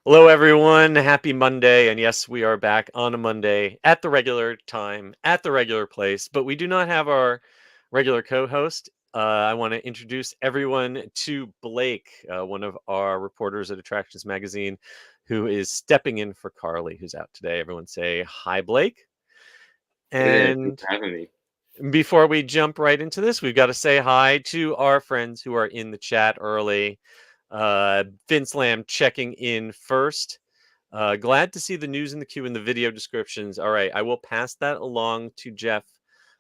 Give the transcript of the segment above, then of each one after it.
Hello, everyone. Happy Monday. And yes, we are back on a Monday at the regular time, at the regular place, but we do not have our regular co host. I want to introduce everyone to Blake, one of our reporters at Attractions Magazine, who is stepping in for Carly, who's out today. Everyone say hi, Blake. Hey there, thanks And for having me. before we jump right into this, we've got to say hi to our friends who are in the chat early. Vince Lamb checking in first. Glad to see the news in the queue in the video descriptions. All right, I will pass that along to Jeff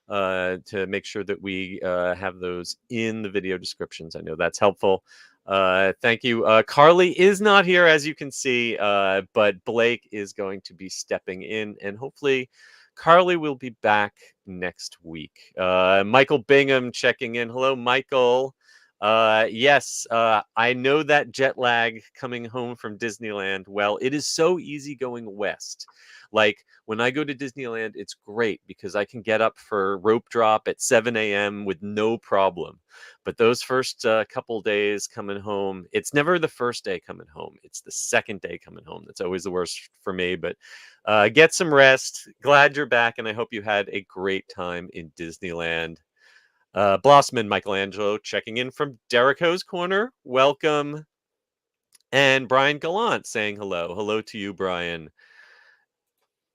to make sure that we have those in the video descriptions. I know that's helpful. Thank you. Carly is not here, as you can see, but Blake is going to be stepping in, and hopefully Carly will be back next week. Michael Bingham checking in. Hello, Michael. Yes, I know that jet lag coming home from Disneyland. Well, it is so easy going west. Like when I go to Disneyland, it's great because I can get up for rope drop at 7 a.m. with no problem. But those first couple days coming home, it's never the first day coming home. It's the second day coming home. That's always the worst for me. But get some rest. Glad you're back. And I hope you had a great time in Disneyland. Blossman Michelangelo checking in from Derico's Corner. Welcome. And Brian Gallant saying hello. Hello to you, Brian.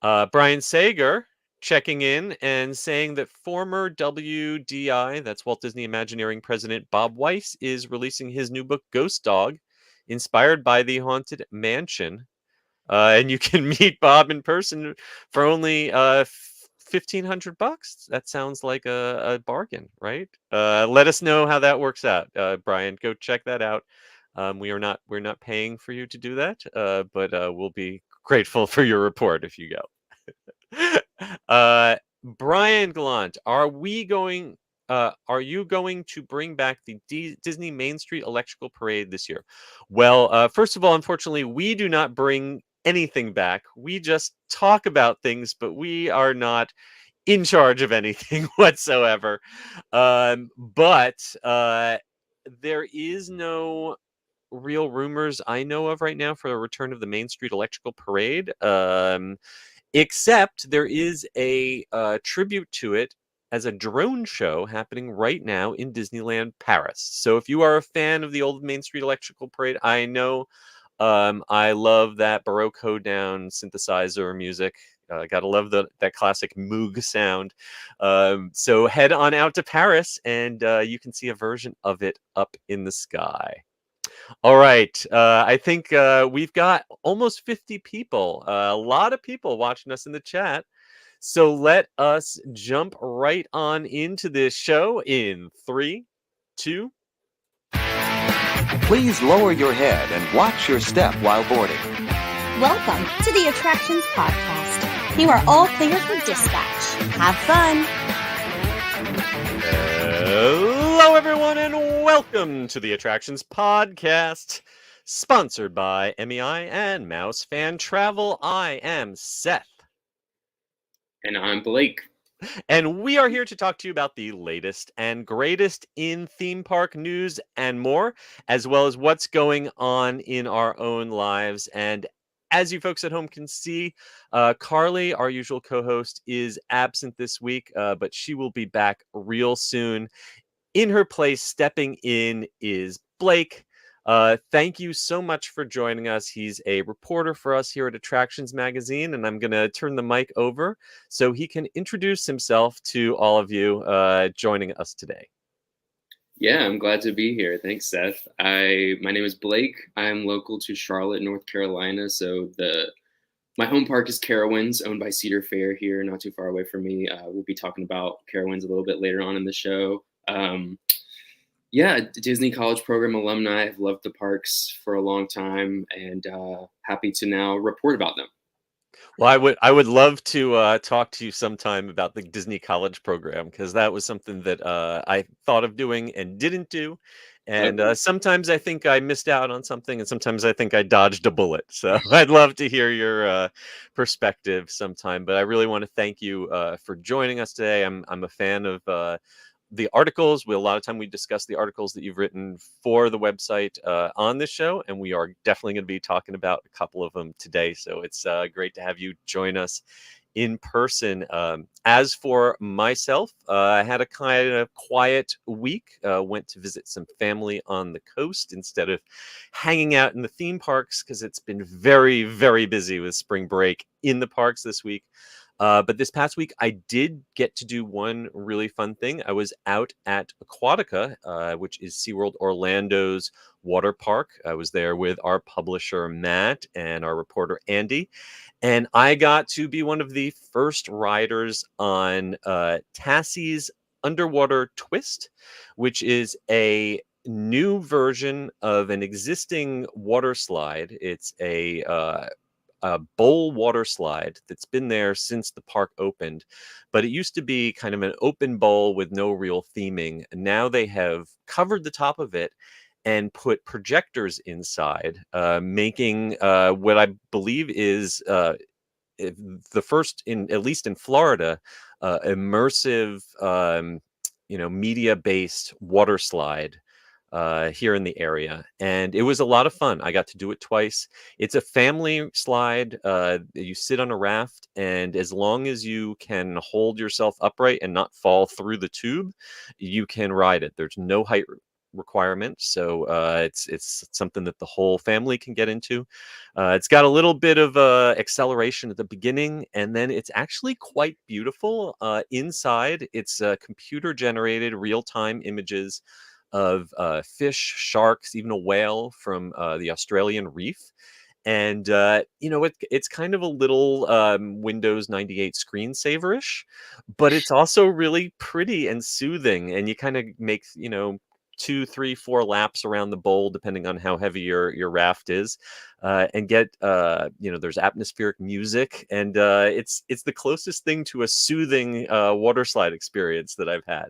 Brian Sager checking in and saying that former WDI, that's Walt Disney Imagineering president Bob Weiss, is releasing his new book, Ghost Dog, inspired by the Haunted Mansion. And you can meet Bob in person for only $1,500. That sounds like a bargain, right? Let us know how that works out, Brian. Go check that out. We're not paying for you to do that, but we'll be grateful for your report if you go. Brian Gallant, are you going to bring back the Disney Main Street Electrical Parade this year? Well, first of all, unfortunately, we do not bring anything back. We just talk about things, but we are not in charge of anything whatsoever. But there is no real rumors I know of right now for a return of the Main Street Electrical Parade. Except there is a tribute to it as a drone show happening right now in Disneyland Paris. So if you are a fan of the old Main Street Electrical Parade, I know I love that Baroque hoedown synthesizer music. Gotta love that classic Moog sound. So head on out to Paris and you can see a version of it up in the sky. All right. I think we've got almost 50 people, a lot of people watching us in the chat. So let us jump right on into this show in 3, 2. Please lower your head and watch your step while boarding. Welcome to the Attractions Podcast. You are all clear for dispatch. Have fun. Hello, everyone, and welcome to the Attractions Podcast, sponsored by MEI and Mouse Fan Travel. I am Seth. And I'm Blake. And we are here to talk to you about the latest and greatest in theme park news and more, as well as what's going on in our own lives. And as you folks at home can see, Carly, our usual co-host, is absent this week, but she will be back real soon. In her place, stepping in, is Blake. Thank you so much for joining us. He's a reporter for us here at Attractions Magazine, and I'm going to turn the mic over so he can introduce himself to all of you joining us today. Yeah, I'm glad to be here. Thanks, Seth. My name is Blake. I'm local to Charlotte, North Carolina. So my home park is Carowinds, owned by Cedar Fair here, not too far away from me. We'll be talking about Carowinds a little bit later on in the show. Yeah, Disney College Program alumni. I've loved the parks for a long time and happy to now report about them. Well, I would love to talk to you sometime about the Disney College Program, because that was something that I thought of doing and didn't do. And Okay. sometimes I think I missed out on something, and sometimes I think I dodged a bullet. So I'd love to hear your perspective sometime. But I really want to thank you for joining us today. I'm a fan of the articles. A lot of time we discuss the articles that you've written for the website on this show, and we are definitely going to be talking about a couple of them today. So it's great to have you join us in person. As for myself, I had a kind of quiet week. Went to visit some family on the coast instead of hanging out in the theme parks because it's been very, very busy with spring break in the parks this week. But this past week, I did get to do one really fun thing. I was out at Aquatica, which is SeaWorld Orlando's water park. I was there with our publisher, Matt, and our reporter, Andy. And I got to be one of the first riders on Tassie's Underwater Twist, which is a new version of an existing water slide. It's a bowl water slide that's been there since the park opened, but it used to be kind of an open bowl with no real theming. Now they have covered the top of it and put projectors inside, making what I believe is the first, in at least in Florida, immersive, media-based water slide here in the area. And it was a lot of fun. I got to do it twice. It's a family slide. You sit on a raft, and as long as you can hold yourself upright and not fall through the tube, you can ride it. There's no height requirement, so it's something that the whole family can get into. It's got a little bit of acceleration at the beginning, and then it's actually quite beautiful inside. It's computer generated real-time images of fish, sharks, even a whale from the Australian reef. And it's kind of a little Windows 98 screensaver-ish, but it's also really pretty and soothing. And you kind of make 2, 3, 4 laps around the bowl, depending on how heavy your raft is, and get there's atmospheric music, and it's the closest thing to a soothing water slide experience that I've had.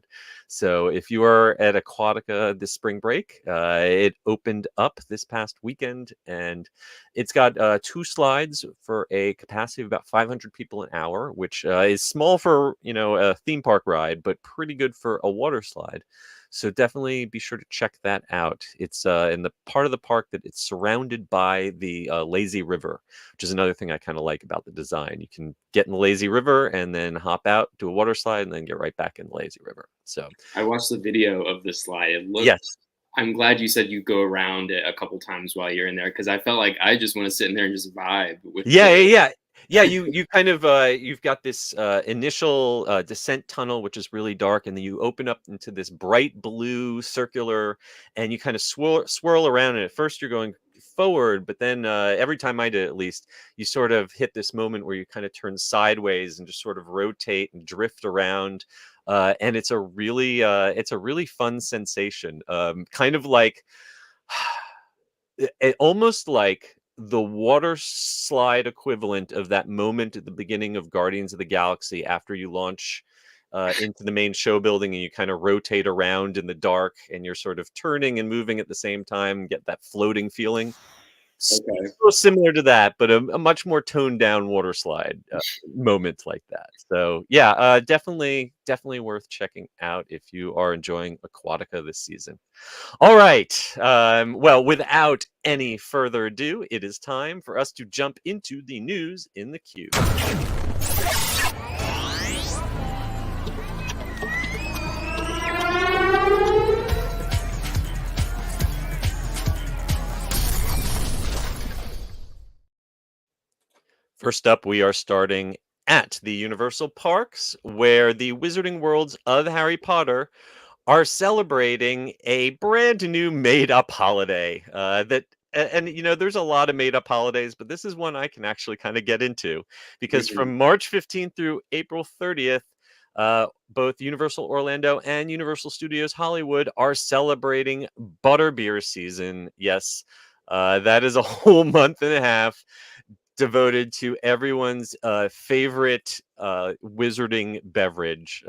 So if you are at Aquatica this spring break, it opened up this past weekend, and it's got 2 slides for a capacity of about 500 people an hour, which is small for a theme park ride, but pretty good for a water slide. So definitely be sure to check that out. It's in the part of the park that it's surrounded by the lazy river, which is another thing I kind of like about the design. You can get in the lazy river and then hop out, do a water slide, and then get right back in the lazy river. So I watched the video of the slide. It looked. yes. I'm glad you said you go around it a couple times while you're in there, because I felt like I just want to sit in there and just vibe with. Yeah, you kind of you've got this initial descent tunnel, which is really dark, and then you open up into this bright blue circular, and you kind of swirl around. And at first you're going forward, but then every time I did, at least, you sort of hit this moment where you kind of turn sideways and just sort of rotate and drift around. And it's a really fun sensation. Kind of like almost like the water slide equivalent of that moment at the beginning of Guardians of the Galaxy after you launch into the main show building, and you kind of rotate around in the dark, and you're sort of turning and moving at the same time, get that floating feeling. Okay. So similar to that, but a much more toned down water slide moment like that. So yeah, definitely worth checking out if you are enjoying Aquatica this season. All right. Well, without any further ado, it is time for us to jump into the news in the queue. First up, we are starting at the Universal Parks, where the Wizarding Worlds of Harry Potter are celebrating a brand new made-up holiday. There's a lot of made-up holidays, but this is one I can actually kind of get into, because from March 15th through April 30th, both Universal Orlando and Universal Studios Hollywood are celebrating Butterbeer season. Yes, that is a whole month and a half devoted to everyone's favorite wizarding beverage.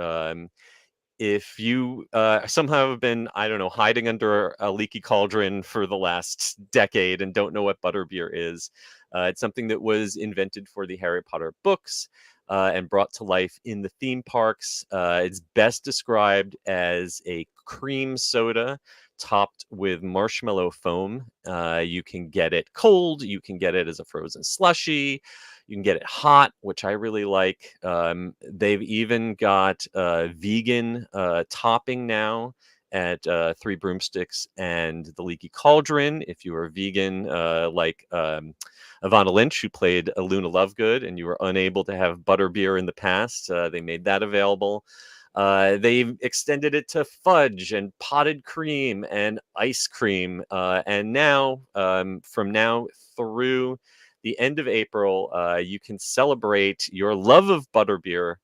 If you somehow have been, I don't know, hiding under a leaky cauldron for the last decade and don't know what butterbeer is, it's something that was invented for the Harry Potter books. and brought to life in the theme parks. It's best described as a cream soda topped with marshmallow foam. You can get it cold, you can get it as a frozen slushie, you can get it hot, which I really like. They've even got vegan topping now at Three Broomsticks and the Leaky Cauldron. If you are vegan, like Ivana Lynch, who played Luna Lovegood, and you were unable to have butterbeer in the past, they made that available. They've extended it to fudge and potted cream and ice cream. And now, from now through the end of April, you can celebrate your love of butterbeer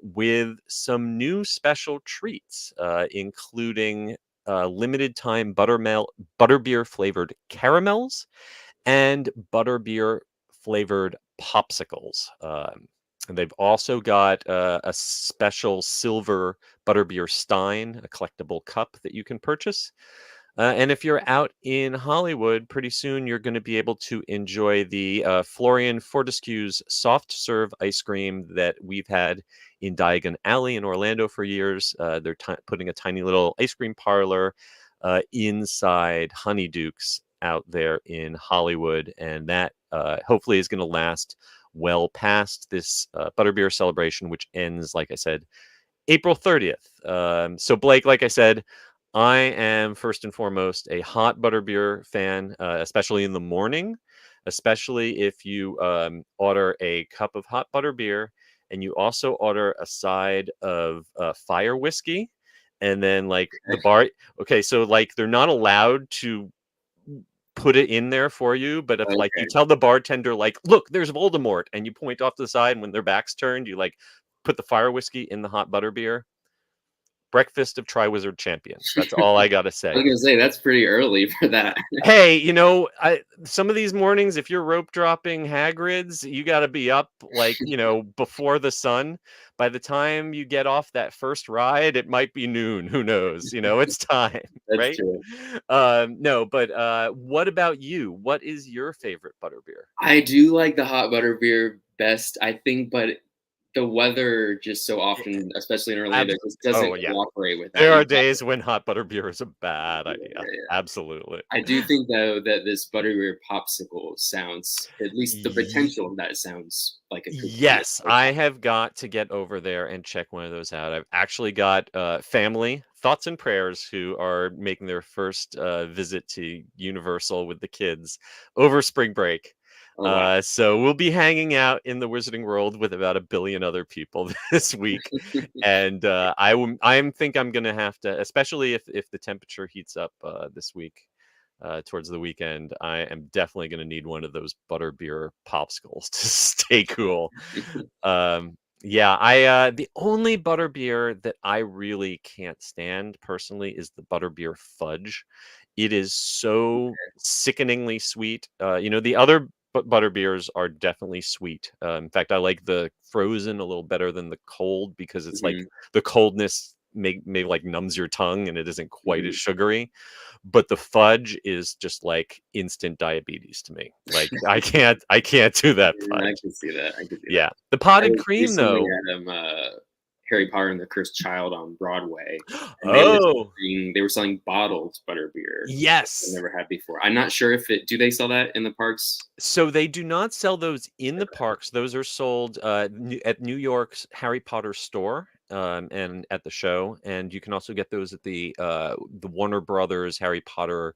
with some new special treats, including limited time butterbeer flavored caramels and butterbeer flavored popsicles. And they've also got a special silver butterbeer stein, a collectible cup that you can purchase. And if you're out in Hollywood, pretty soon you're going to be able to enjoy the Florian Fortescue's soft serve ice cream that we've had in Diagon Alley in Orlando for years. They're putting a tiny little ice cream parlor inside Honeydukes out there in Hollywood, and that hopefully is going to last well past this butterbeer celebration, which ends, like I said, April 30th. So Blake, like I said, I am first and foremost a hot butterbeer fan, especially in the morning, especially if you order a cup of hot butterbeer and you also order a side of fire whiskey. And then like the bar, okay, so like they're not allowed to put it in there for you, but if like you tell the bartender, like, look, there's Voldemort, and you point off to the side, and when their back's turned, you like put the fire whiskey in the hot butterbeer. Breakfast of Triwizard Champions. That's all I gotta say. I was gonna say that's pretty early for that. Hey, some of these mornings, if you're rope dropping Hagrid's, you got to be up like before the sun. By the time you get off that first ride, it might be noon. Who knows? It's time, That's right? true. No, but what about you? What is your favorite butterbeer? I do like the hot butterbeer best, I think, but the weather just so often, especially in Orlando, just doesn't cooperate with that. There are days when hot butterbeer is a bad idea. Yeah. Absolutely. I do think, though, that this butterbeer popsicle sounds, at least the potential of that sounds like a cookie. Yes, I have got to get over there and check one of those out. I've actually got family, thoughts and prayers, who are making their first visit to Universal with the kids over spring break. Oh, wow. So we'll be hanging out in the Wizarding World with about 1 billion other people this week, and I think I'm gonna have to, especially if the temperature heats up this week towards the weekend. I am definitely gonna need one of those butterbeer popsicles to stay cool. The only butterbeer that I really can't stand personally is the butterbeer fudge. It is so sickeningly sweet. The other butterbeers are definitely sweet. In fact, I like the frozen a little better than the cold because it's like the coldness may like numbs your tongue and it isn't quite as sugary. But the fudge is just like instant diabetes to me. Like I can't do that fudge. I can see that. Yeah, the potted cream though. Harry Potter and the Cursed Child on Broadway. They were selling bottled butterbeer. Yes. I never had before. I'm not sure do they sell that in the parks? So they do not sell those in the parks. Those are sold at New York's Harry Potter store and at the show. And you can also get those at the Warner Brothers Harry Potter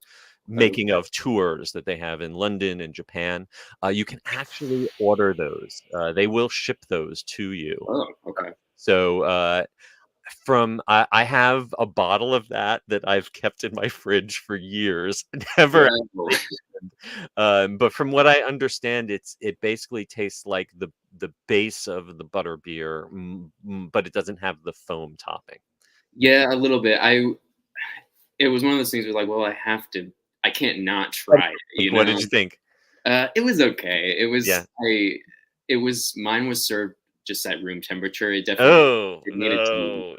making of tours that they have in London and Japan. You can actually order those. They will ship those to you. Oh, okay. So I have a bottle of that I've kept in my fridge for years. Never. But from what I understand, it basically tastes like the base of the butterbeer, but it doesn't have the foam topping. Yeah, a little bit. It was one of those things where like, well, I can't not try it. What did you think? It was okay. It was mine was served just at room temperature. It definitely no.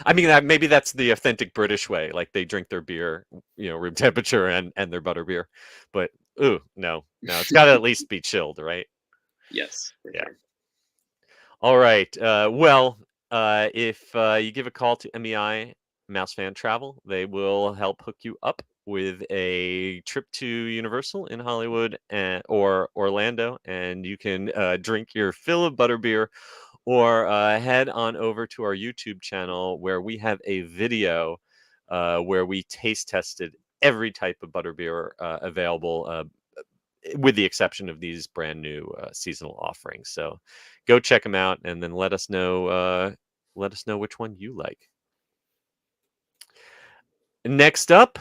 I mean, maybe that's the authentic British way. Like they drink their beer, room temperature and their butterbeer. But no, it's got to at least be chilled, right? Yes, for Yeah. sure. All right. If you give a call to MEI Mouse Fan Travel, they will help hook you up with a trip to Universal in Hollywood or Orlando, and you can drink your fill of butterbeer, or head on over to our YouTube channel where we have a video where we taste tested every type of butterbeer available, with the exception of these brand new seasonal offerings. So go check them out, and then let us know. Let us know which one you like. Next up,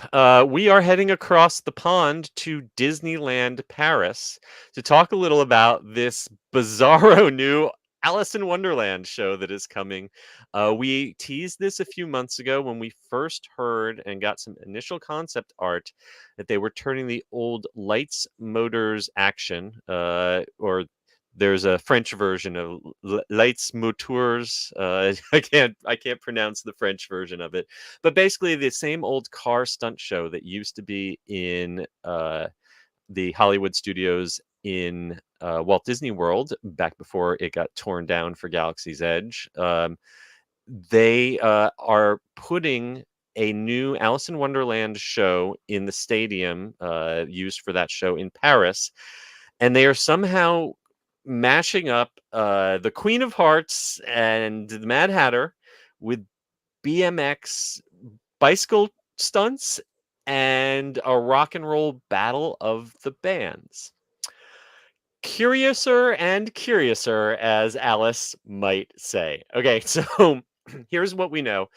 we are heading across the pond to Disneyland Paris to talk a little about this bizarro new Alice in Wonderland show that is coming. We teased this a few months ago when we first heard and got some initial concept art that they were turning the old Lights Motors action, or there's a French version of Lights Moteurs. I can't pronounce the French version of it, but basically the same old car stunt show that used to be in the Hollywood studios in Walt Disney World back before it got torn down for Galaxy's Edge. They are putting a new Alice in Wonderland show in the stadium used for that show in Paris, and they are somehow mashing up the Queen of Hearts and the Mad Hatter with BMX bicycle stunts and a rock and roll battle of the bands. Curiouser and curiouser, as Alice might say. Okay, so here's what we know.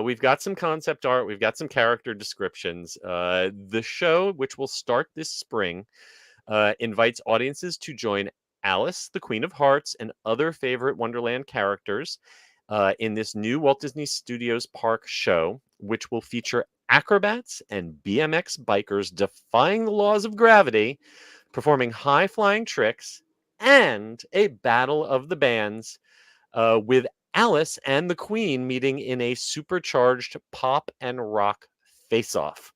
We've got some concept art, we've got some character descriptions. The show, which will start this spring, invites audiences to join Alice, the Queen of Hearts, and other favorite Wonderland characters in this new Walt Disney Studios Park show, which will feature acrobats and BMX bikers defying the laws of gravity, performing high-flying tricks, and a battle of the bands with Alice and the Queen meeting in a supercharged pop and rock face-off.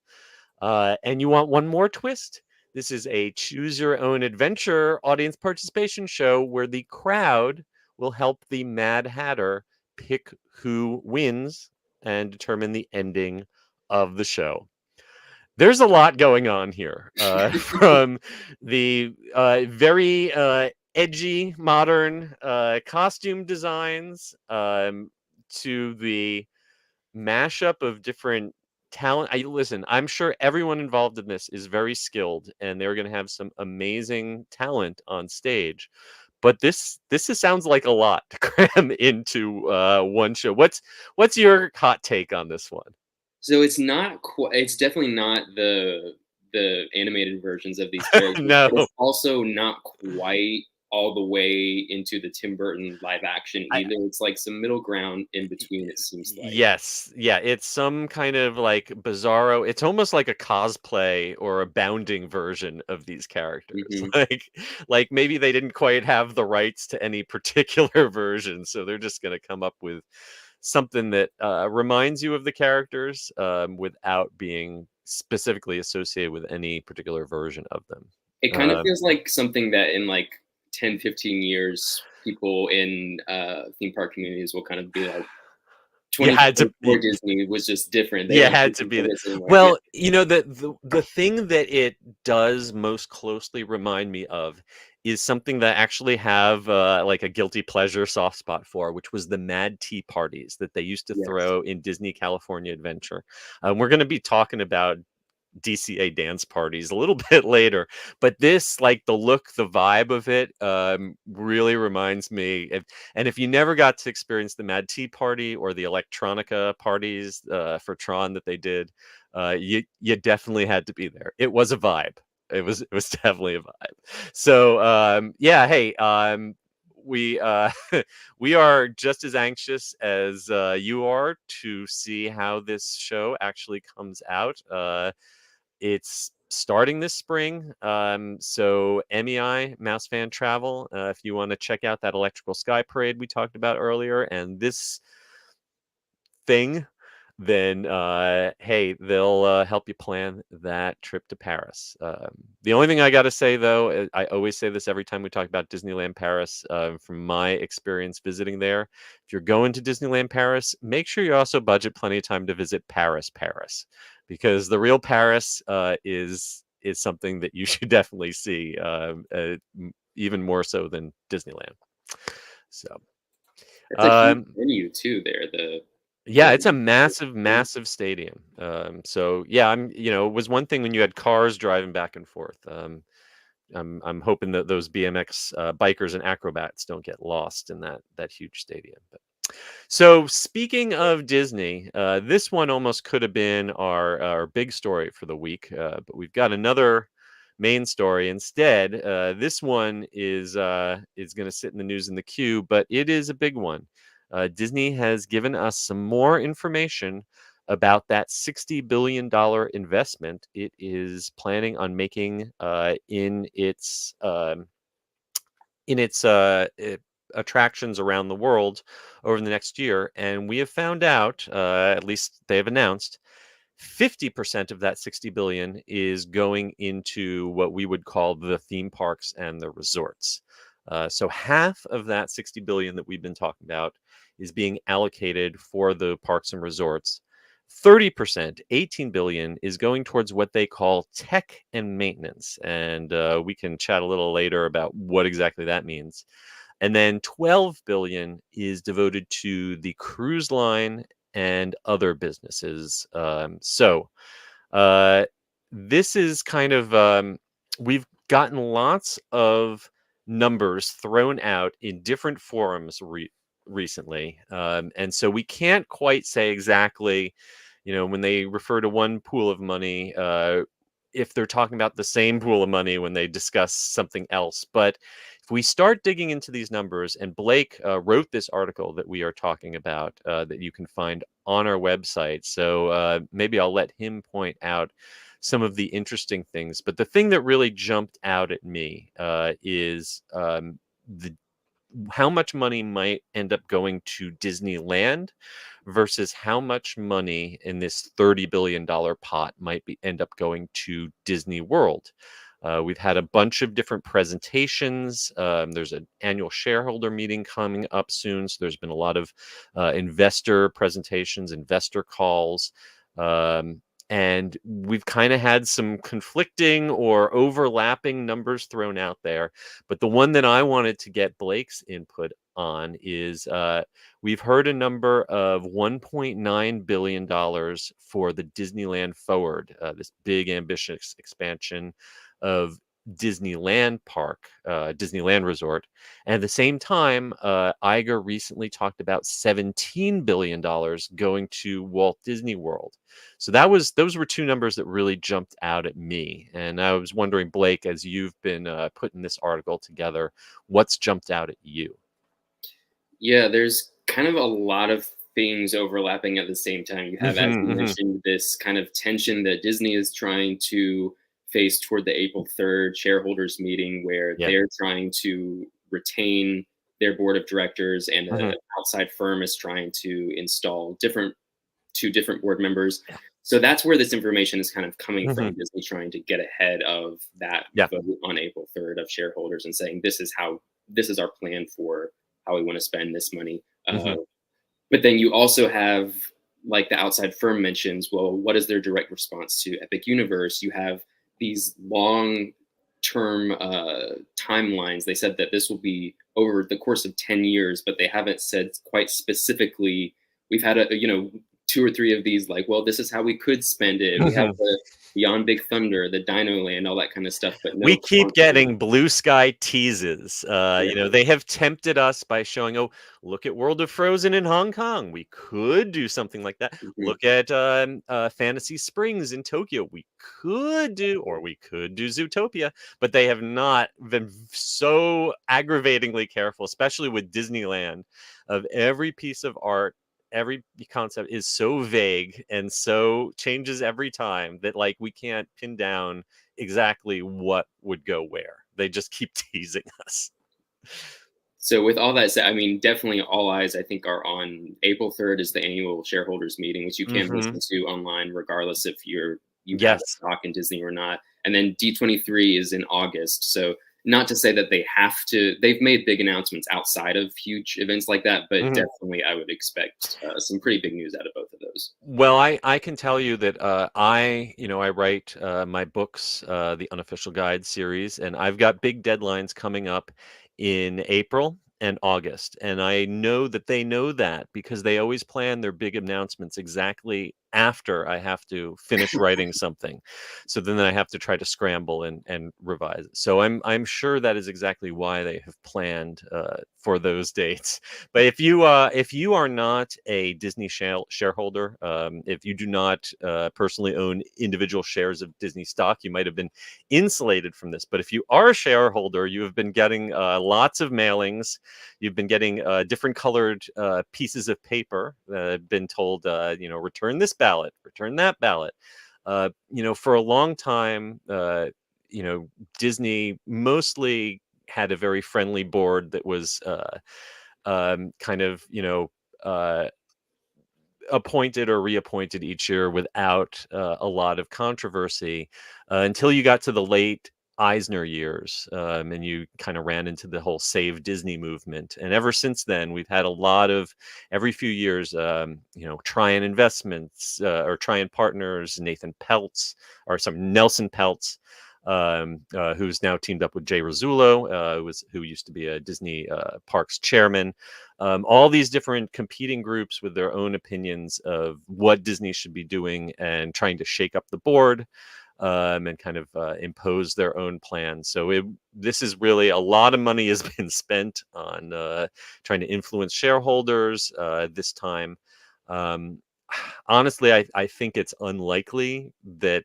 And you want one more twist? This is a choose your own adventure audience participation show where the crowd will help the Mad Hatter pick who wins and determine the ending of the show. There's a lot going on here, from the very edgy modern costume designs, to the mashup of different talent. Listen, I'm sure everyone involved in this is very skilled, and they're going to have some amazing talent on stage. But sounds like a lot to cram into one show. What's your hot take on this one? So it's not quite. It's definitely not the animated versions of these characters. No. But it's also not quite all the way into the Tim Burton live action either. It's like some middle ground in between, it seems like. Yes. Yeah, it's some kind of like bizarro. It's almost like a cosplay or a bounding version of these characters. Like maybe they didn't quite have the rights to any particular version, so they're just going to come up with something that reminds you of the characters without being specifically associated with any particular version of them. It kind of feels like something that in like 10, 15 years, people in theme park communities will kind of be like, 2024 Disney was just different. They had to be there. Well, you know, the thing that it does most closely remind me of is something that I actually have like a guilty pleasure soft spot for, which was the Mad Tea parties that they used to throw in Disney California Adventure. We're going to be talking about DCA dance parties a little bit later, but this, like the look, the vibe of it, really reminds me. And if you never got to experience the Mad Tea Party or the Electronica parties for Tron that they did, you definitely had to be there. It was a vibe. It was definitely a vibe. So yeah, hey, we we are just as anxious as you are to see how this show actually comes out. It's starting this spring. So MEI, Mouse Fan Travel, if you want to check out that Electrical Sky Parade we talked about earlier, and this thing, then hey, they'll help you plan that trip to Paris. The only thing I got to say, though, I always say this every time we talk about Disneyland Paris. From my experience visiting there, if you're going to Disneyland Paris, make sure you also budget plenty of time to visit Paris, because the real Paris is something that you should definitely see, even more so than Disneyland. So. It's a huge venue too. There, Yeah, it's a massive stadium. So yeah, it was one thing when you had cars driving back and forth. I'm hoping that those BMX bikers and acrobats don't get lost in that huge stadium. So speaking of Disney, this one almost could have been our big story for the week, but we've got another main story instead. This one is going to sit in the news in the queue, but it is a big one. Disney has given us some more information about that $60 billion investment it is planning on making in its attractions around the world over the next year. And we have found out, at least they have announced, 50% of that 60 billion is going into what we would call the theme parks and the resorts. So half of that 60 billion that we've been talking about is being allocated for the parks and resorts. 30%, 18 billion, is going towards what they call tech and maintenance. And we can chat a little later about what exactly that means. And then 12 billion is devoted to the cruise line and other businesses. This is kind of, we've gotten lots of numbers thrown out in different forums recently. And so we can't quite say exactly, when they refer to one pool of money, if they're talking about the same pool of money when they discuss something else. But if we start digging into these numbers, and Blake wrote this article that we are talking about that you can find on our website. So maybe I'll let him point out some of the interesting things. But the thing that really jumped out at me is how much money might end up going to Disneyland versus how much money in this $30 billion pot might end up going to Disney World. We've had a bunch of different presentations. There's an annual shareholder meeting coming up soon. So there's been a lot of investor presentations, investor calls. And we've kind of had some conflicting or overlapping numbers thrown out there. But the one that I wanted to get Blake's input on is we've heard a number of $1.9 billion for the Disneyland Forward, this big ambitious expansion of Disneyland Park, Disneyland Resort. And at the same time, Iger recently talked about $17 billion going to Walt Disney World. So those were two numbers that really jumped out at me. And I was wondering, Blake, as you've been putting this article together, what's jumped out at you? Yeah, there's kind of a lot of things overlapping at the same time. You have, as you mentioned, this kind of tension that Disney is trying to face toward the April 3rd shareholders meeting, where they're trying to retain their board of directors, and an outside firm is trying to install two different board members. So that's where this information is kind of coming from. Disney trying to get ahead of that vote on April 3rd of shareholders and saying, this is our plan for how we want to spend this money. But then you also have, like the outside firm mentions, well, what is their direct response to Epic Universe? You have these long-term timelines. They said that this will be over the course of 10 years, but they haven't said quite specifically. We've had two or three of these, like, well, this is how we could spend it. We have the Beyond Big Thunder, the Dino Land, all that kind of stuff. But no, we keep getting blue sky teases. They have tempted us by showing, oh, look at World of Frozen in Hong Kong. We could do something like that. Look at Fantasy Springs in Tokyo. We could do Zootopia. But they have not been so aggravatingly careful, especially with Disneyland, of every piece of art. Every concept is so vague and so changes every time that, like, we can't pin down exactly what would go where. They just keep teasing us. So with all that said, I mean, definitely all eyes, I think, are on April 3rd is the annual shareholders meeting, which you can Hmm. listen to online, regardless if you have a Yes. stock in Disney or not. And then D23 is in August. So not to say that they have to, they've made big announcements outside of huge events like that, but Mhm. definitely I would expect some pretty big news out of both of those. Well, I can tell you that I write my books, the Unofficial Guide series, and I've got big deadlines coming up in April and August. And I know that they know that because they always plan their big announcements exactly after I have to finish writing something. So then I have to try to scramble and revise it. So I'm sure that is exactly why they have planned for those dates. But if you are not a Disney shareholder, if you do not personally own individual shares of Disney stock, you might have been insulated from this. But if you are a shareholder, you have been getting lots of mailings. You've been getting different colored pieces of paper. Been told, return this ballot, return that ballot. For a long time, Disney mostly had a very friendly board that was kind of uh, appointed or reappointed each year without a lot of controversy until you got to the late Eisner years, and you kind of ran into the whole Save Disney movement. And ever since then, we've had a lot of every few years, Tryon Investments or Tryon Partners, Nathan Peltz, or some Nelson Peltz. Who's now teamed up with Jay Rizzullo, who used to be a Disney Parks chairman. All these different competing groups with their own opinions of what Disney should be doing and trying to shake up the board and kind of impose their own plans. So this is really a lot of money has been spent on trying to influence shareholders this time. Um, Honestly, I think it's unlikely that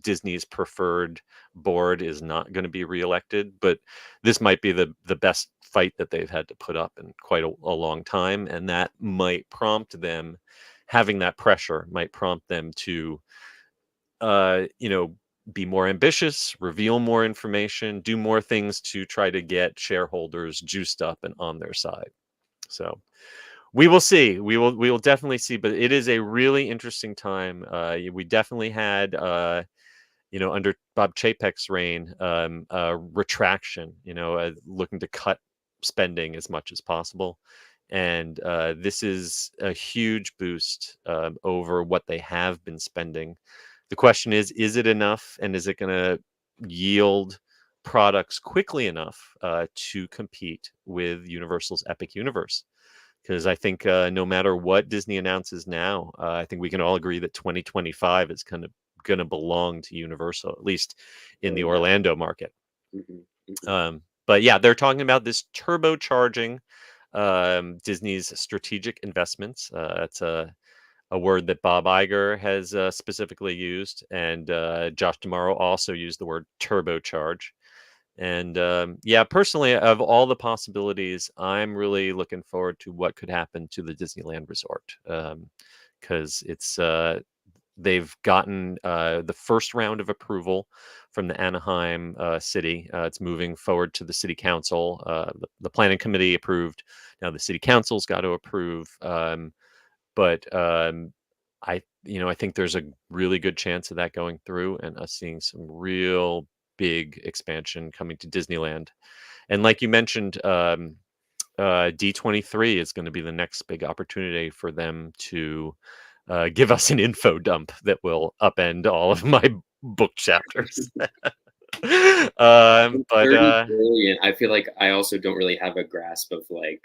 Disney's preferred board is not going to be reelected, but this might be the best fight that they've had to put up in quite a long time, and that might prompt them having that pressure might prompt them to uh, you know be more ambitious, reveal more information, do more things to try to get shareholders juiced up and on their side. So we will see. We will definitely see, but it is a really interesting time. We definitely had under Bob Chapek's reign, retraction, looking to cut spending as much as possible. And this is a huge boost over what they have been spending. The question is it enough? And is it going to yield products quickly enough to compete with Universal's Epic Universe? Because I think no matter what Disney announces now, I think we can all agree that 2025 is going to belong to Universal, at least in Oh, the yeah. Orlando market. Hmm. But yeah, they're talking about this turbocharging Disney's strategic investments. That's a word that Bob Iger has specifically used, and Josh D'Amaro also used the word turbocharge. And yeah, personally, of all the possibilities, I'm really looking forward to what could happen to the Disneyland Resort, because they've gotten the first round of approval from the Anaheim city. It's moving forward to the city council. The planning committee approved. Now the city council's got to approve. But I think there's a really good chance of that going through and us seeing some real big expansion coming to Disneyland. And like you mentioned, D23 is going to be the next big opportunity for them to give us an info dump that will upend all of my book chapters. But 30 billion. I feel like I also don't really have a grasp of like,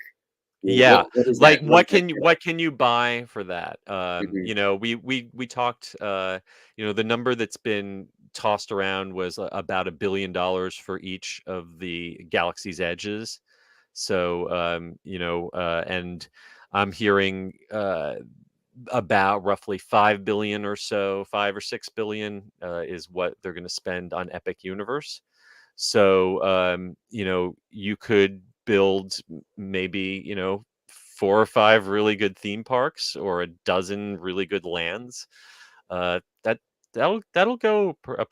well, yeah, what is like that? What is what can you buy for that? Mhm. We talked. The number that's been tossed around was about $1 billion for each of the Galaxy's Edges. So and I'm hearing about roughly 5 billion or so, 5 or 6 billion is what they're going to spend on Epic Universe. So you could build maybe 4 or 5 really good theme parks or a dozen really good lands. That'll go a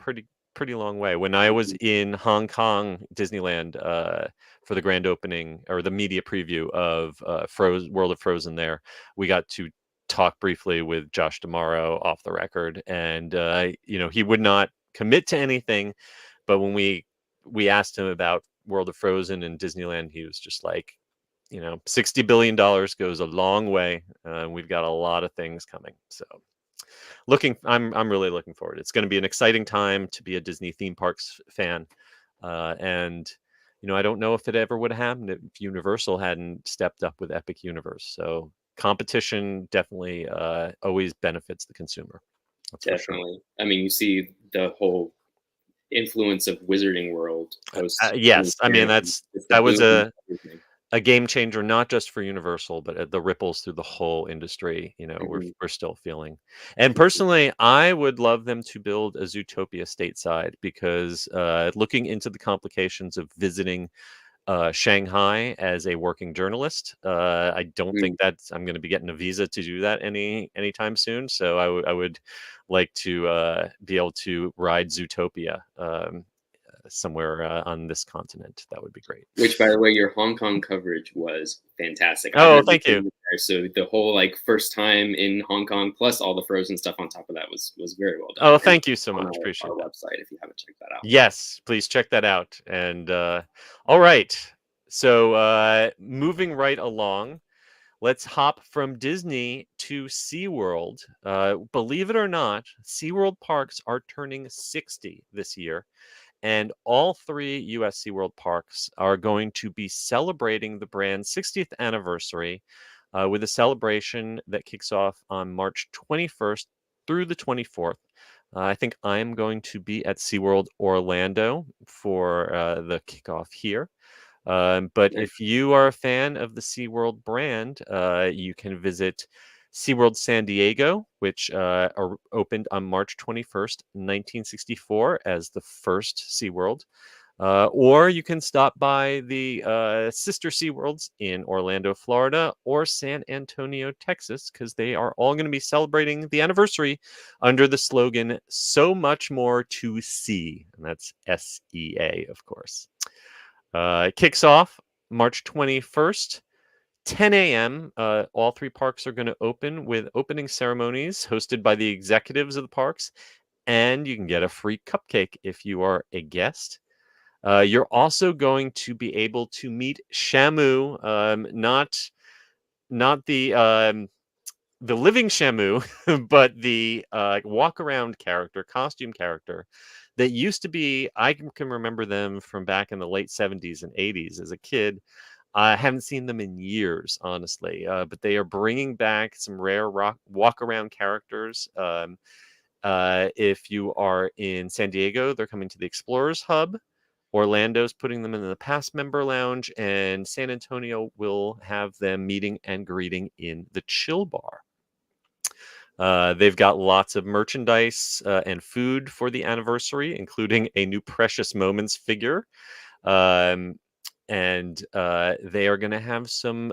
pretty long way. When I was in Hong Kong Disneyland for the grand opening or the media preview of World of Frozen there, we got to talk briefly with Josh D'Amaro off the record, and he would not commit to anything, but when we asked him about World of Frozen and Disneyland, he was just like, $60 billion goes a long way. We've got a lot of things coming. So I'm really looking forward. It's going to be an exciting time to be a Disney theme parks fan. And I don't know if it ever would have happened if Universal hadn't stepped up with Epic Universe. So competition definitely always benefits the consumer. That's for sure. Definitely. I mean, you see the whole influence of Wizarding World post. Yes, I mean It's the that was boom of everything. a game changer, not just for Universal, but the ripples through the whole industry. Mhm. We're still feeling. And personally, I would love them to build a Zootopia stateside because looking into the complications of visiting Shanghai as a working journalist, I don't think I'm going to be getting a visa to do that anytime soon. So I would like to be able to ride Zootopia somewhere on this continent. That would be great. Which, by the way, your Hong Kong coverage was fantastic. Oh, thank you. So the whole first time in Hong Kong, plus all the Frozen stuff on top of that was very well done. Oh, thank you so On much. Appreciate our that. website if you haven't checked that out. Yes, please check that out. And all right. So moving right along, let's hop from Disney to SeaWorld. Believe it or not, SeaWorld parks are turning 60 this year. And all 3 US SeaWorld parks are going to be celebrating the brand's 60th anniversary with a celebration that kicks off on March 21st through the 24th. I think I'm going to be at SeaWorld Orlando for the kickoff here. But if you are a fan of the SeaWorld brand, you can visit SeaWorld San Diego, which opened on March 21st, 1964 as the first SeaWorld. Or you can stop by the sister SeaWorlds in Orlando, Florida, or San Antonio, Texas, because they are all going to be celebrating the anniversary under the slogan, "So Much More to See." And that's SEA, of course. It kicks off March 21st. 10 a.m. All 3 parks are going to open with opening ceremonies hosted by the executives of the parks, and you can get a free cupcake if you are a guest. You're also going to be able to meet Shamu, not the living Shamu, but the walk-around character, costume character that used to be. I can remember them from back in the late 70s and 80s as a kid. I haven't seen them in years, honestly, but they are bringing back some rare walk-around characters. If you are in San Diego, they're coming to the Explorers Hub. Orlando's putting them in the Pass Member Lounge, and San Antonio will have them meeting and greeting in the Chill Bar. They've got lots of merchandise and food for the anniversary, including a new Precious Moments figure. And they are going to have some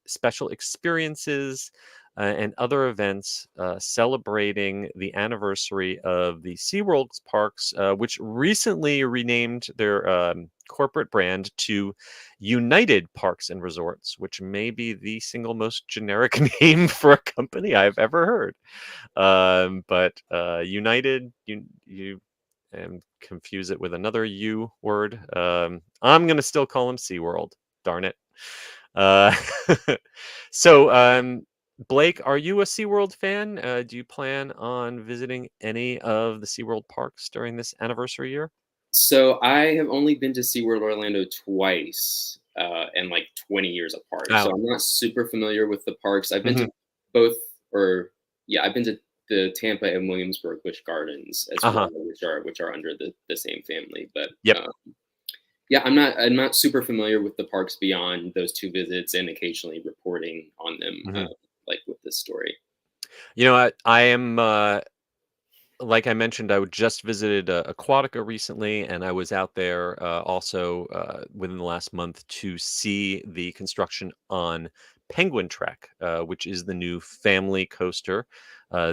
special experiences and other events celebrating the anniversary of the SeaWorld parks, which recently renamed their corporate brand to United Parks and Resorts, which may be the single most generic name for a company I've ever heard. But United, you and confuse it with another U word. I'm going to still call them SeaWorld. Darn it. So, Blake, are you a SeaWorld fan? Do you plan on visiting any of the SeaWorld parks during this anniversary year? So I have only been to SeaWorld Orlando twice, and 20 years apart. Wow. So I'm not super familiar with the parks. I've been to both, I've been to the Tampa and Williamsburg Busch Gardens as well, which are under the same family. But I'm not super familiar with the parks beyond those 2 visits and occasionally reporting on them, with this story. I am. Like I mentioned, I just visited Aquatica recently, and I was out there also within the last month to see the construction on Penguin Trek, which is the new family coaster.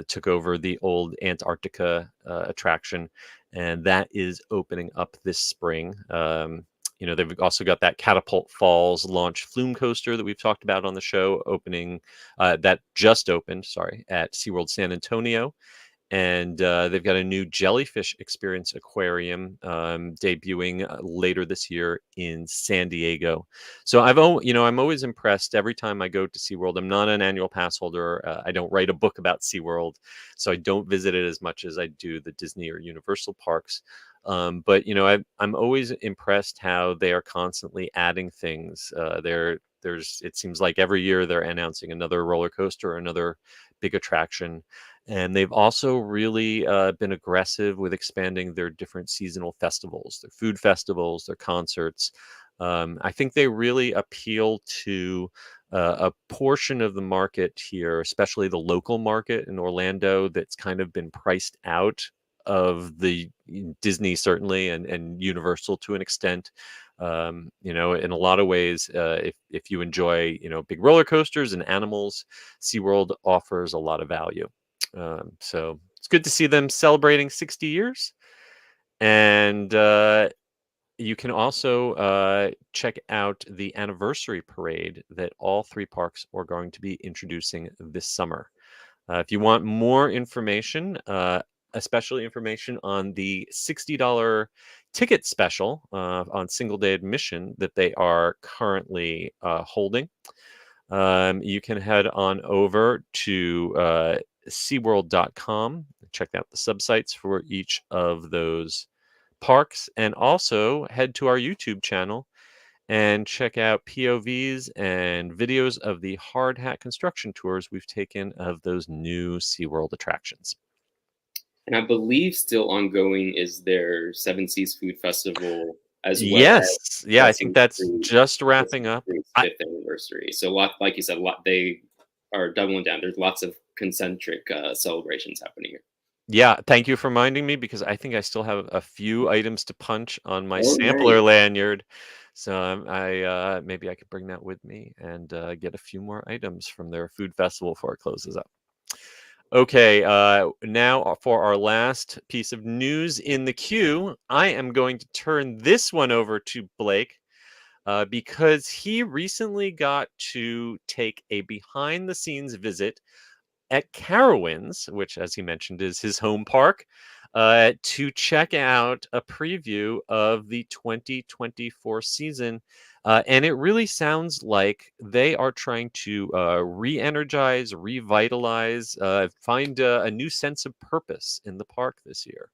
Took over the old Antarctica attraction, and that is opening up this spring. They've also got that Catapult Falls launch flume coaster that we've talked about on the show, opening that just opened, sorry, at SeaWorld San Antonio. And they've got a new jellyfish experience aquarium debuting later this year in San Diego. So I'm always impressed every time I go to SeaWorld. I'm not an annual pass holder. I don't write a book about SeaWorld, so I don't visit it as much as I do the Disney or Universal parks. But I'm always impressed how they are constantly adding things. It seems like every year they're announcing another roller coaster, another big attraction. And they've also really been aggressive with expanding their different seasonal festivals, their food festivals, their concerts. I think they really appeal to a portion of the market here, especially the local market in Orlando, that's kind of been priced out of the Disney, certainly, and Universal to an extent. In a lot of ways, if you enjoy, big roller coasters and animals, SeaWorld offers a lot of value. So it's good to see them celebrating 60 years. And you can also check out the anniversary parade that all three parks are going to be introducing this summer. If you want more information, especially information on the $60 ticket special on single day admission that they are currently holding, you can head on over to SeaWorld.com, check out the subsites for each of those parks, and also head to our YouTube channel and check out POVs and videos of the hard hat construction tours we've taken of those new SeaWorld attractions. And I believe still ongoing is their Seven Seas Food Festival as well. Yes, yeah, I think that's just wrapping up. Fifth anniversary. So, like you said, they are doubling down. There's lots of concentric celebrations happening here. Yeah, thank you for reminding me, because I think I still have a few items to punch on my sampler lanyard. So maybe I could bring that with me and get a few more items from their food festival before it closes up. Okay, now for our last piece of news in the queue, I am going to turn this one over to Blake because he recently got to take a behind-the-scenes visit at Carowinds, which, as he mentioned, is his home park, to check out a preview of the 2024 season. And it really sounds like they are trying to re-energize, revitalize, find a new sense of purpose in the park this year.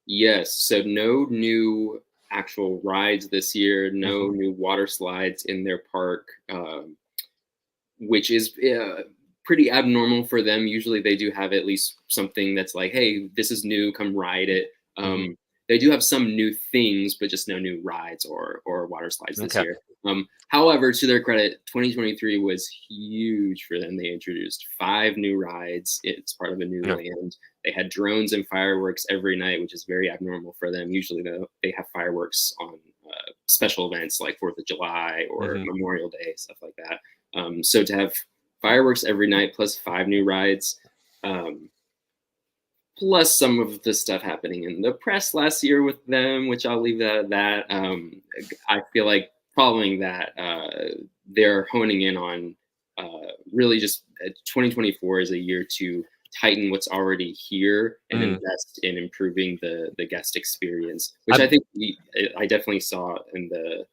Yes, so no new actual rides this year, no new water slides in their park, which is pretty abnormal for them. Usually they do have at least something that's like, hey, this is new, come ride it. They do have some new things, but just no new rides or water slides this year. However, to their credit, 2023 was huge for them. They introduced 5 new rides. It's part of a new land. They had drones and fireworks every night, which is very abnormal for them. Usually they have fireworks on special events like 4th of July or Memorial Day, stuff like that. So to have fireworks every night plus 5 new rides, plus some of the stuff happening in the press last year with them, which I'll leave that at that. I feel like following that, they're honing in on really just 2024 is a year to tighten what's already here and invest in improving the guest experience, which I think I definitely saw in the.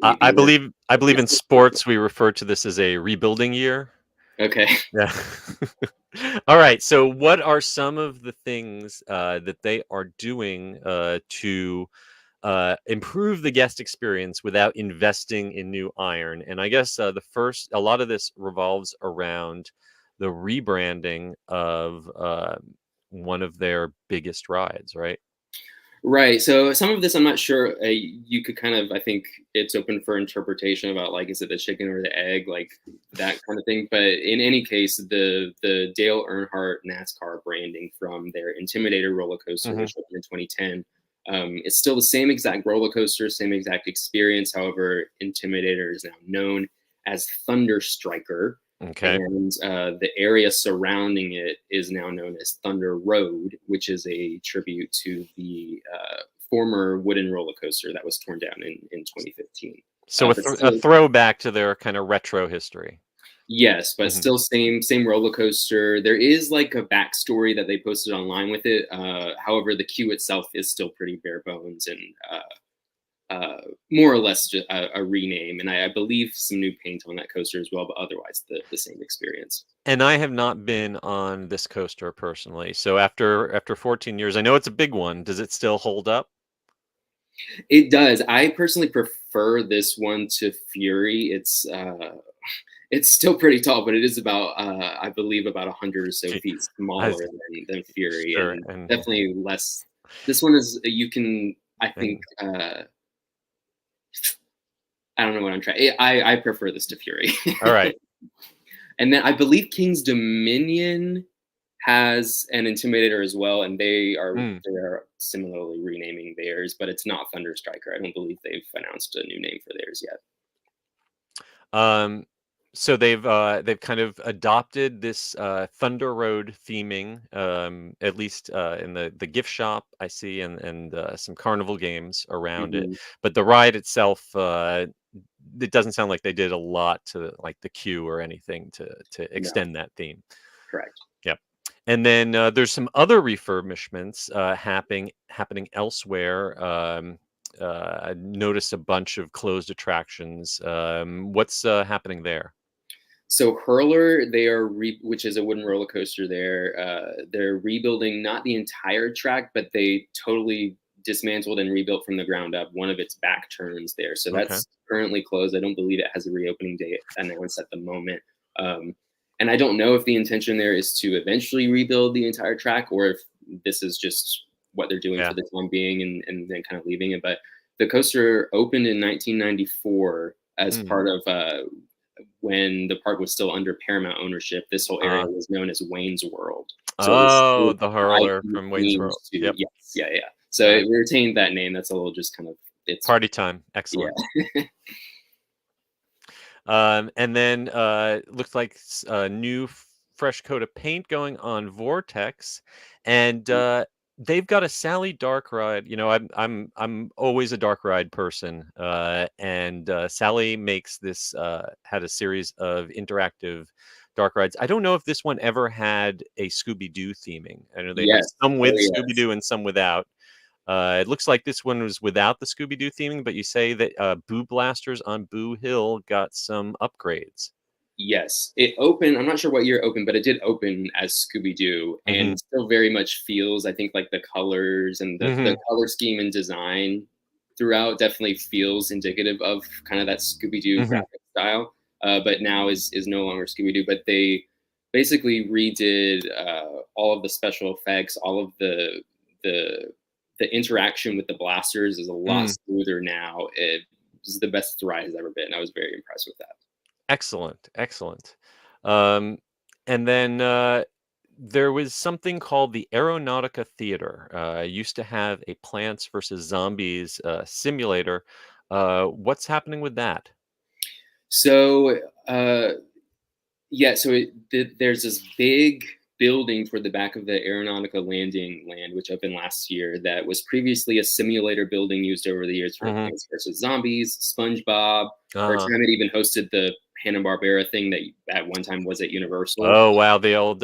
I believe in sports we refer to this as a rebuilding year. Okay. Yeah. All right. So what are some of the things that they are doing to improve the guest experience without investing in new iron? And I guess a lot of this revolves around the rebranding of one of their biggest rides, right? Right. So some of this, I'm not sure. You could kind of, I think it's open for interpretation about like, is it the chicken or the egg, like that kind of thing. But in any case, the Dale Earnhardt NASCAR branding from their Intimidator roller coaster, which opened in 2010, it's still the same exact roller coaster, same exact experience. However, Intimidator is now known as Thunder Striker. Okay. And the area surrounding it is now known as Thunder Road, which is a tribute to the former wooden roller coaster that was torn down in 2015. So a throwback to their kind of retro history. Yes, but still same roller coaster. There is like a backstory that they posted online with it. However, the queue itself is still pretty bare bones and more or less just a rename. And I believe some new paint on that coaster as well, but otherwise the same experience. And I have not been on this coaster personally. So after 14 years, I know it's a big one. Does it still hold up? It does. I personally prefer this one to Fury. It's still pretty tall, but it is about I believe about 100 or so feet smaller than Fury, Sure, and definitely less. This one is you can I think I don't know what I'm trying. I prefer this to Fury. All right. And then I believe King's Dominion has an Intimidator as well, and they are similarly renaming theirs, but it's not Thunder Striker. I don't believe they've announced a new name for theirs yet. So they've kind of adopted this Thunder Road theming, at least in the gift shop I see, and some carnival games around it. But the ride itself, it doesn't sound like they did a lot to like the queue or anything to extend that theme. Correct. Yep. And then there's some other refurbishments happening elsewhere. I noticed a bunch of closed attractions. What's happening there? So Hurler, they are which is a wooden roller coaster. They're rebuilding not the entire track, but they totally dismantled and rebuilt from the ground up one of its back turns there. So that's currently closed. I don't believe it has a reopening date announced at the moment. And I don't know if the intention there is to eventually rebuild the entire track or if this is just what they're doing for the time being and then kind of leaving it. But the coaster opened in 1994 as part of when the park was still under Paramount ownership. This whole area was known as Wayne's World. So the Hurler from Wayne's World. Yep. Yes, yeah. So it retained that name. That's a little just kind of it's party time. Excellent. Yeah. And then looks like a new fresh coat of paint going on Vortex, and they've got a Sally dark ride. You know, I'm always a dark ride person, and Sally makes this had a series of interactive dark rides. I don't know if this one ever had a Scooby-Doo theming. I know they have some with Scooby-Doo and some without. It looks like this one was without the Scooby-Doo theming, but you say that Boo Blasters on Boo Hill got some upgrades. Yes, it opened. I'm not sure what year it opened, but it did open as Scooby-Doo, and still very much feels. I think like the colors and the color scheme and design throughout definitely feels indicative of kind of that Scooby-Doo graphic style. But now is no longer Scooby-Doo. But they basically redid all of the special effects, all of the interaction with the blasters is a lot smoother now. It is the best the ride has ever been. I was very impressed with that. Excellent. And then there was something called the Aeronautica Theater. Used to have a Plants vs. Zombies simulator. What's happening with that? So, there's this big building toward the back of the Aeronautica landing land, which opened last year, that was previously a simulator building used over the years for Plants vs. Zombies, SpongeBob, or a time it even hosted the Hanna-Barbera thing that at one time was at Universal. Oh, wow. The old,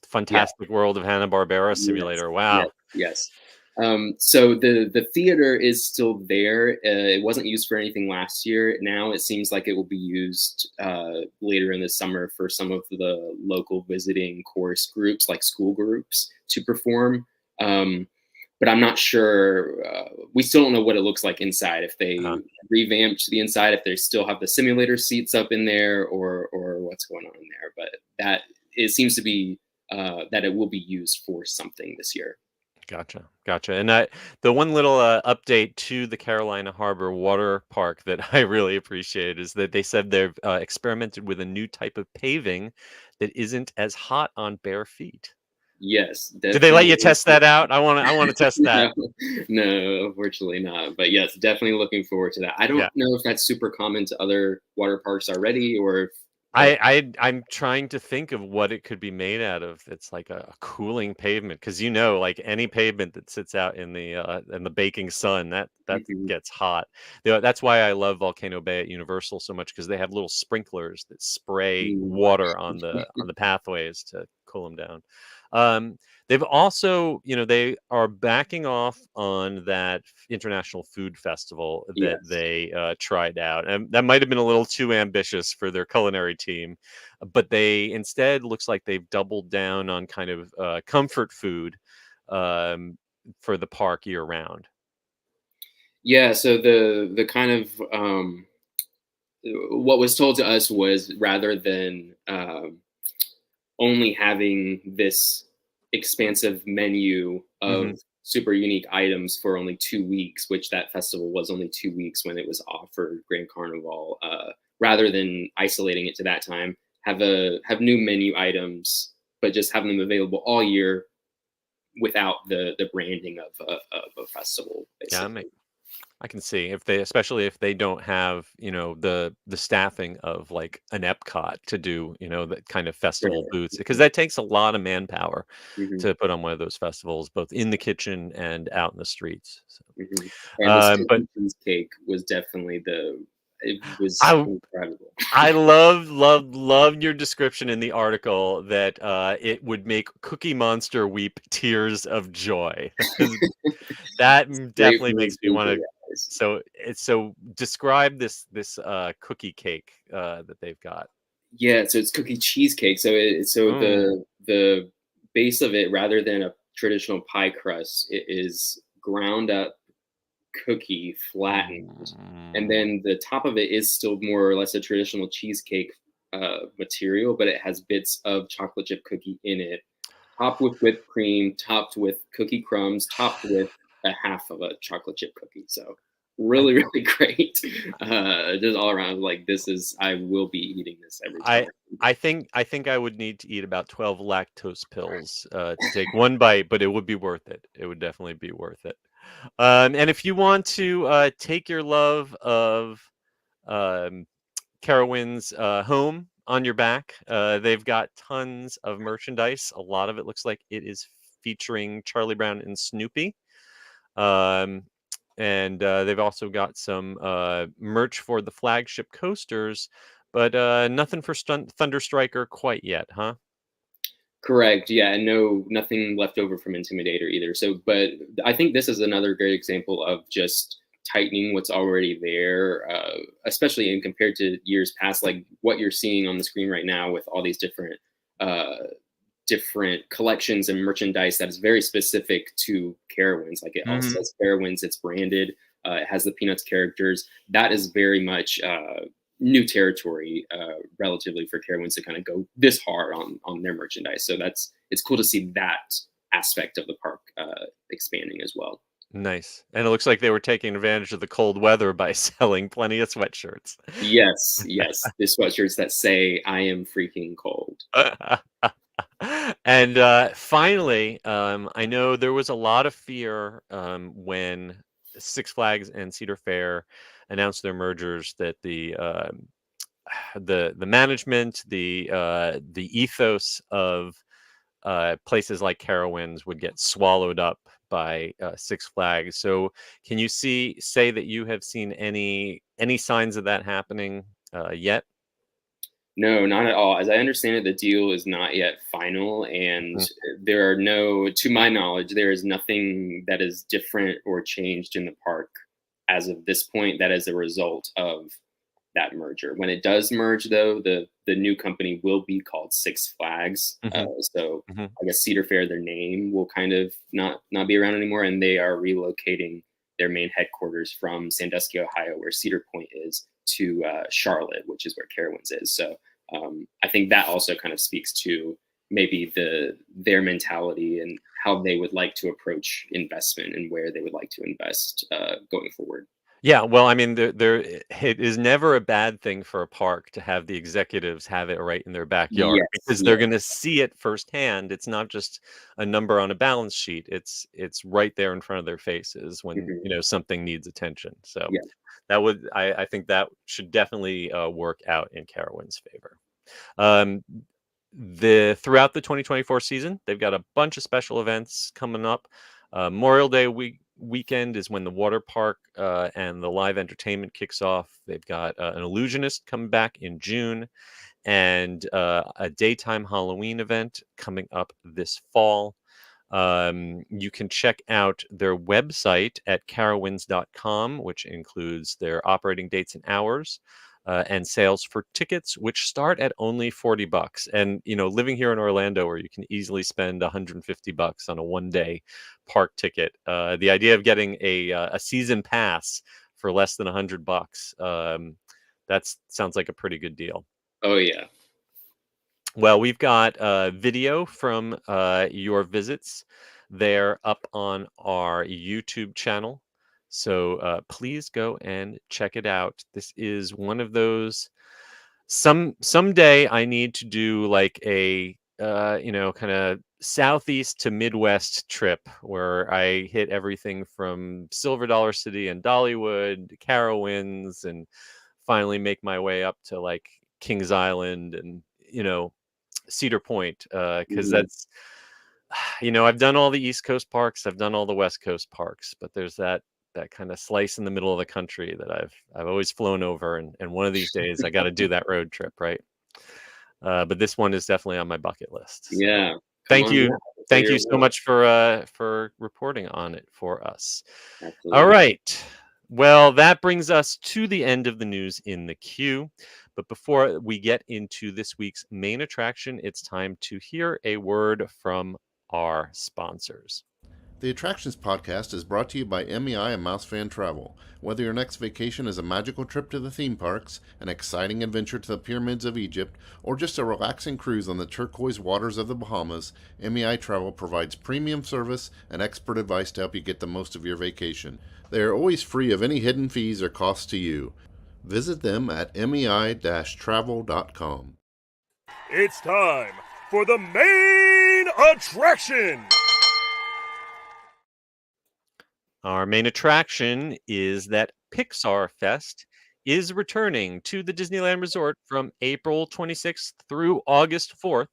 Fantastic World of Hanna-Barbera simulator. Wow. Yes. So the theater is still there. It wasn't used for anything last year. Now it seems like it will be used later in the summer for some of the local visiting chorus groups, like school groups, to perform. But I'm not sure. We still don't know what it looks like inside. If they revamped the inside, if they still have the simulator seats up in there, or what's going on in there. But that it seems to be that it will be used for something this year. Gotcha. And the one little update to the Carolina Harbor Water Park that I really appreciate is that they said they've experimented with a new type of paving that isn't as hot on bare feet. Yes, Did they let you definitely. test that out? I want to test that. No, no, unfortunately not. But yes, definitely looking forward to that. I don't Yeah. know if that's super common to other water parks already, or if, I'm trying to think of what it could be made out of. It's like a cooling pavement, because like any pavement that sits out in the baking sun, that Mhm. gets hot. That's why I love Volcano Bay at Universal so much, because they have little sprinklers that spray Mm. water on the pathways to cool them down. Um, they've also, they are backing off on that International Food Festival that Yes. they tried out, and that might have been a little too ambitious for their culinary team. But they instead, looks like they've doubled down on kind of comfort food um, for the park year round. Yeah, so the kind of what was told to us was, rather than only having this expansive menu Hmm. of super unique items for only 2 weeks, which that festival was only 2 weeks when it was offered, Grand Carnival. Rather than isolating it to that time, have new menu items, but just have them available all year without the branding of a festival, Yeah, basically. I can see, especially if they don't have, the staffing of like an Epcot to do, that kind of festival Right. booths, because that takes a lot of manpower Mhm, to put on one of those festivals, both in the kitchen and out in the streets. So, mhm. And the but Stilton cheesecake was definitely it was I incredible. I love your description in the article that it would make Cookie Monster weep tears of joy. That Straight definitely from his makes me want googly to. eyes. So describe this cookie cake that they've got. Yeah, so it's cookie cheesecake. So Mm. the base of it, rather than a traditional pie crust, it is ground up cookie flattened, and Mm. then the top of it is still more or less a traditional cheesecake material, but it has bits of chocolate chip cookie in it, topped with whipped cream, topped with cookie crumbs, topped with a half of a chocolate chip cookie. So I really, really great. Just all around, like, this is, I will be eating this every I time. I think I would need to eat about 12 lactose pills to take one bite, but it would be worth it. It would definitely be worth it. And if you want to take your love of um, Carowinds home on your back, they've got tons of merchandise. A lot of it looks like it is featuring Charlie Brown and Snoopy. Um, and they've also got some merch for the flagship coasters, but nothing for Thunder Striker quite yet, huh? Correct. Yeah, and no, nothing left over from Intimidator either. So, but I think this is another great example of just tightening what's already there, especially in compared to years past. Like what you're seeing on the screen right now with all these uh, different collections and merchandise that is very specific to Carowinds. Like it all Hmm. says Carowinds. It's branded. It has the Peanuts characters. That is very much new territory, relatively, for Carowinds to kind of go this hard on their merchandise. So it's cool to see that aspect of the park expanding as well. Nice. And it looks like they were taking advantage of the cold weather by selling plenty of sweatshirts. Yes, yes, the sweatshirts that say "I am freaking cold." And finally, I know there was a lot of fear when Six Flags and Cedar Fair announced their mergers, that the management, the ethos of places like Carowinds would get swallowed up by Six Flags. So, can you say that you have seen any signs of that happening yet? No, not at all. As I understand it, the deal is not yet final, and Mhm. there are no, to my knowledge, there is nothing that is different or changed in the park as of this point that is a result of that merger. When it does merge, though, the new company will be called Six Flags. Mhm. So Mhm. I guess Cedar Fair, their name will kind of not be around anymore, and they are relocating their main headquarters from Sandusky, Ohio, where Cedar Point is, to Charlotte, which is where Carowinds is. So I think that also kind of speaks to maybe their mentality and how they would like to approach investment and where they would like to invest going forward. Yeah, well, I mean, it is never a bad thing for a park to have the executives have it right in their backyard Yes, because they're yes. going to see it firsthand. It's not just a number on a balance sheet. It's right there in front of their faces when, Mhm. something needs attention. So Yeah. I think that should definitely work out in Carowinds' favor. Um, throughout the 2024 season, they've got a bunch of special events coming up. Memorial Day weekend is when the water park and the live entertainment kicks off. They've got an illusionist coming back in June and a daytime Halloween event coming up this fall. You can check out their website at carowinds.com, which includes their operating dates and hours. And sales for tickets, which start at only $40. And living here in Orlando, where you can easily spend $150 on a one-day park ticket, the idea of getting a season pass for less than $100, that sounds like a pretty good deal. Oh yeah. Well, we've got video from your visits there up on our YouTube channel. So please go and check it out. This is one of those. Someday I need to do like a kind of southeast to Midwest trip where I hit everything from Silver Dollar City and Dollywood, Carowinds, and finally make my way up to like Kings Island and Cedar Point, because Mhm. that's I've done all the East Coast parks, I've done all the West Coast parks, but there's that kind of slice in the middle of the country that I've always flown over, and one of these days I got to do that road trip, right? But this one is definitely on my bucket list. So Yeah. Come thank on you, down. Say your so word. much for reporting on it for us. All Absolutely. right. Well, that brings us to the end of the news in the queue. But before we get into this week's main attraction, it's time to hear a word from our sponsors. The Attractions Podcast is brought to you by MEI and MEI-Travel. Whether your next vacation is a magical trip to the theme parks, an exciting adventure to the pyramids of Egypt, or just a relaxing cruise on the turquoise waters of the Bahamas, MEI-Travel provides premium service and expert advice to help you get the most of your vacation. They are always free of any hidden fees or costs to you. Visit them at mei-travel.com. It's time for the main attraction. Our main attraction is that Pixar Fest is returning to the Disneyland Resort from April 26th through August 4th.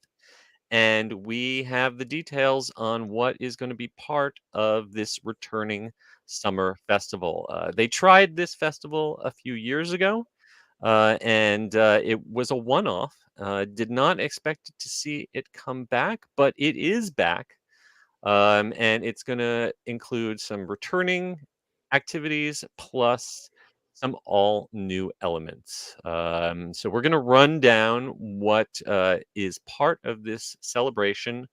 And we have the details on what is going to be part of this returning summer festival. They tried this festival a few years ago, and it was a one off. Did not expect to see it come back, but it is back. And it's going to include some returning activities plus some all new elements. So we're going to run down what is part of this celebration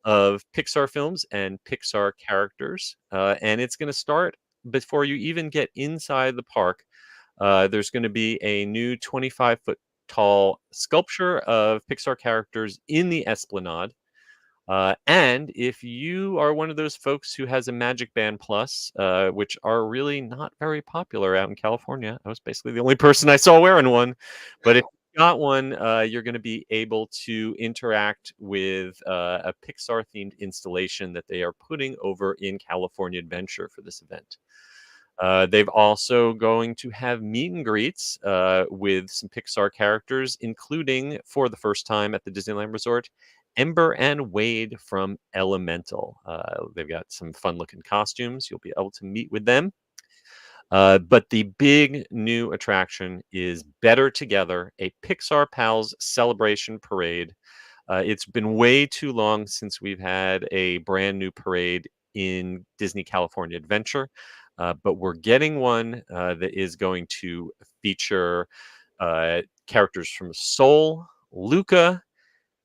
of Pixar films and Pixar characters. And it's going to start before you even get inside the park. There's going to be a new 25-foot tall sculpture of Pixar characters in the Esplanade. And if you are one of those folks who has a Magic Band Plus, which are really not very popular out in California, I was basically the only person I saw wearing one. But if you got one, you're going to be able to interact with a Pixar themed installation that they are putting over in California Adventure for this event. They've also going to have meet and greets with some Pixar characters, including for the first time at the Disneyland Resort, Ember and Wade from Elemental. They've got some fun looking costumes. You'll be able to meet with them. But the big new attraction is Better Together, a Pixar Pals celebration parade. It's been way too long since we've had a brand new parade in Disney California Adventure. But we're getting one that is going to feature characters from Soul, Luca,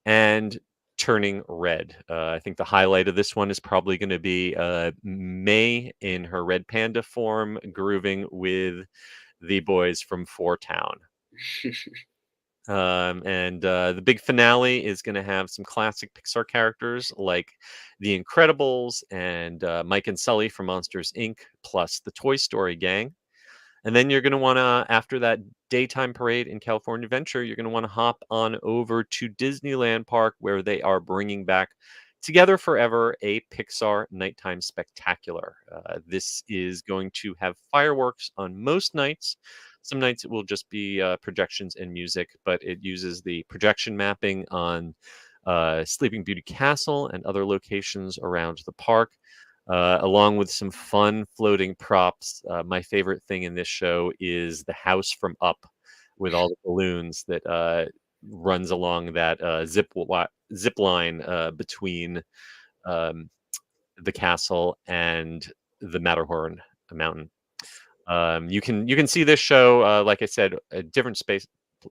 and Turning Red. I think the highlight of this one is probably going to be May in her red panda form, grooving with the boys from Four Town. And the big finale is going to have some classic Pixar characters like The Incredibles and Mike and Sully from Monsters Inc., plus the Toy Story gang. And then you're going to want to, after that daytime parade in California Adventure, you're going to want to hop on over to Disneyland Park, where they are bringing back Together Forever, a Pixar nighttime spectacular. This is going to have fireworks on most nights. Some nights it will just be projections and music, but it uses the projection mapping on Sleeping Beauty Castle and other locations around the park, along with some fun floating props. My favorite thing in this show is the house from Up with all the balloons that runs along that zip line between um, the castle and the Matterhorn mountain. You can see this show, like I said, at different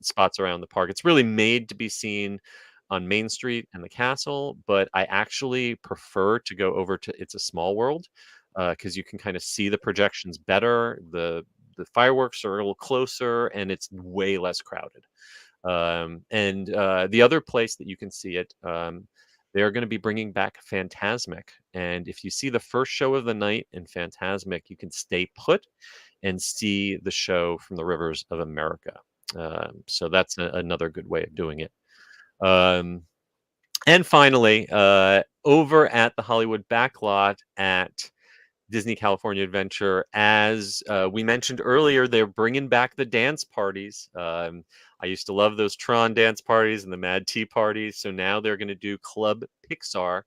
spots around the park. It's really made to be seen on Main Street and the castle, but I actually prefer to go over to It's a Small World because you can kind of see the projections better. The fireworks are a little closer, and it's way less crowded. And the other place that you can see it, they're going to be bringing back Fantasmic. And if you see the first show of the night in Fantasmic, you can stay put and see the show from the Rivers of America. So that's another good way of doing it. And finally, over at the Hollywood Backlot at Disney California Adventure, as we mentioned earlier, they're bringing back the dance parties. I used to love those Tron dance parties and the Mad Tea parties. So now they're going to do Club Pixar.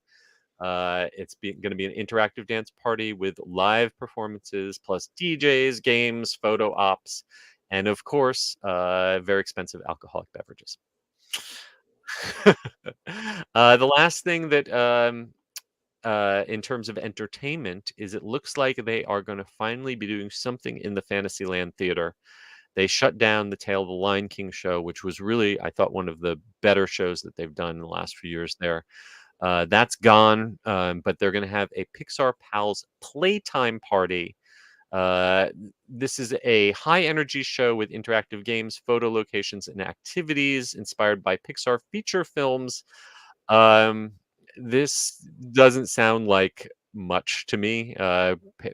It's going to be an interactive dance party with live performances, plus DJs, games, photo ops, and of course, very expensive alcoholic beverages. The last thing that in terms of entertainment is it looks like they are going to finally be doing something in the Fantasyland Theater. They shut down the Tale of the Lion King show, which was really, I thought, one of the better shows that they've done in the last few years there. That's gone, but they're going to have a Pixar Pals Playtime Party. This is a high-energy show with interactive games, photo locations, and activities inspired by Pixar feature films. This doesn't sound like much to me.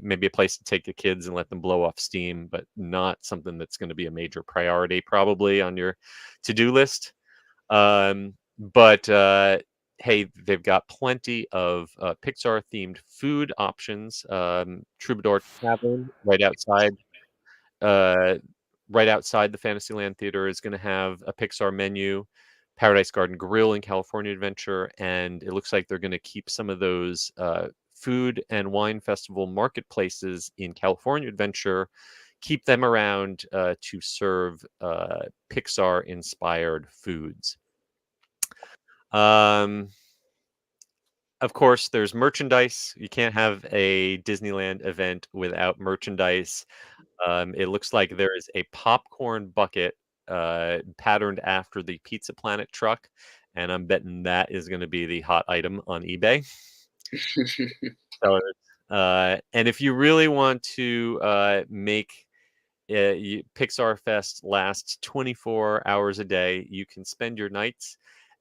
Maybe a place to take the kids and let them blow off steam, but not something that's going to be a major priority probably on your to-do list. But hey, they've got plenty of Pixar-themed food options. Troubadour Tavern right outside the Fantasyland Theater is going to have a Pixar menu. Paradise Garden Grill in California Adventure, and it looks like they're going to keep some of those food and wine festival marketplaces in California Adventure, keep them around to serve Pixar-inspired foods. Of course, there's merchandise. You can't have a Disneyland event without merchandise. It looks like there is a popcorn bucket patterned after the Pizza Planet truck, and I'm betting that is going to be the hot item on eBay. So, and if you really want to make Pixar Fest last 24 hours a day, you can spend your nights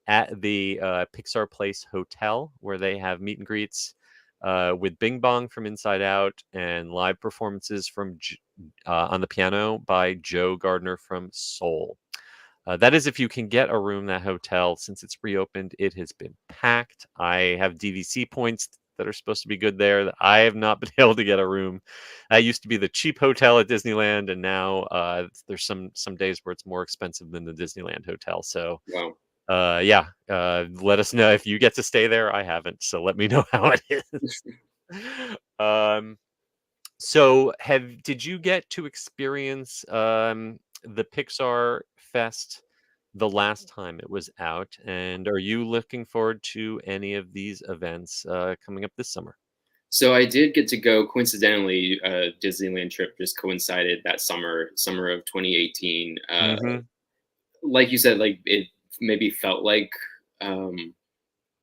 at the Pixar Place Hotel, where they have meet and greets with Bing Bong from Inside Out and live performances from on the piano by Joe Gardner from Soul. That is if you can get a room in that hotel. Since it's reopened, it has been packed. I have DVC points that are supposed to be good there. I have not been able to get a room. That used to be the cheap hotel at Disneyland, and now there's some days where it's more expensive than the Disneyland hotel. So Wow. let us know if you get to stay there. I haven't, so let me know how it is. So did you get to experience the Pixar Fest the last time it was out, and are you looking forward to any of these events coming up this summer? So I did get to go. Coincidentally, Disneyland trip just coincided that summer of 2018. Like you said, like it maybe felt like a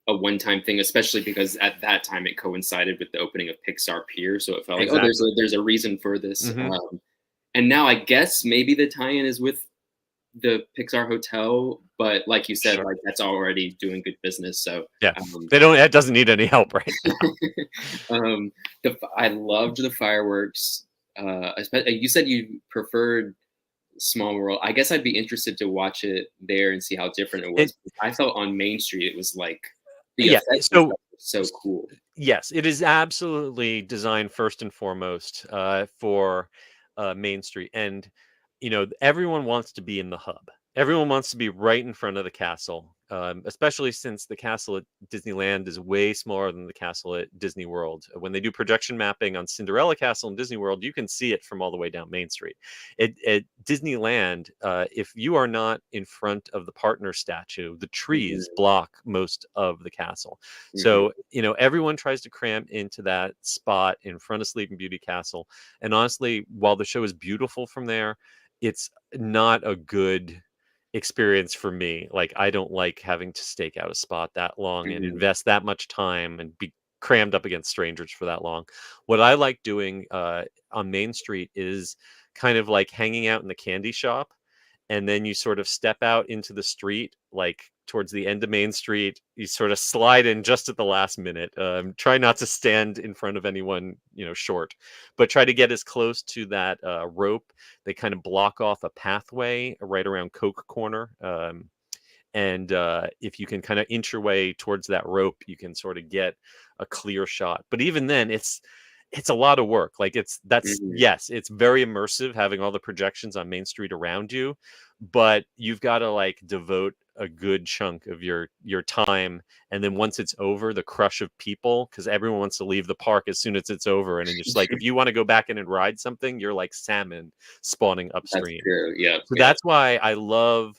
one-time thing, especially because at that time it coincided with the opening of Pixar Pier, so it felt like, oh, there's a reason for this. And now I guess maybe the tie-in is with the Pixar Hotel, but like you said, like that's already doing good business. So yeah, it doesn't need any help right now. I loved the fireworks. You said you preferred Small World. I guess I'd be interested to watch it there and see how different it It was. I felt on Main Street it was like the yeah, effects and so stuff were so cool. yes, it is absolutely designed first and foremost for Main Street, and everyone wants to be in the hub. Everyone wants to be right in front of the castle, especially since the castle at Disneyland is way smaller than the castle at Disney World. When they do projection mapping on Cinderella Castle in Disney World, you can see it from all the way down Main Street. At Disneyland, if you are not in front of the partner statue, the trees Hmm. block most of the castle. Hmm. So, everyone tries to cram into that spot in front of Sleeping Beauty Castle. And honestly, while the show is beautiful from there, it's not a good experience for me. Like, I don't like having to stake out a spot that long and Hmm. invest that much time and be crammed up against strangers for that long. What I like doing on Main Street is kind of like hanging out in the candy shop, and then you sort of step out into the street, like towards the end of Main Street. You sort of slide in just at the last minute. Try not to stand in front of anyone, short, but try to get as close to that rope. They kind of block off a pathway right around Coke Corner. And if you can kind of inch your way towards that rope, you can sort of get a clear shot. But even then, it's a lot of work. Like, Hmm. yes, it's very immersive having all the projections on Main Street around you, but you've got to like devote a good chunk of your time. And then once it's over, the crush of people, because everyone wants to leave the park as soon as it's over. And then just like, if you want to go back in and ride something, you're like salmon spawning That's upstream. true. Yep. So Yep. that's why I love,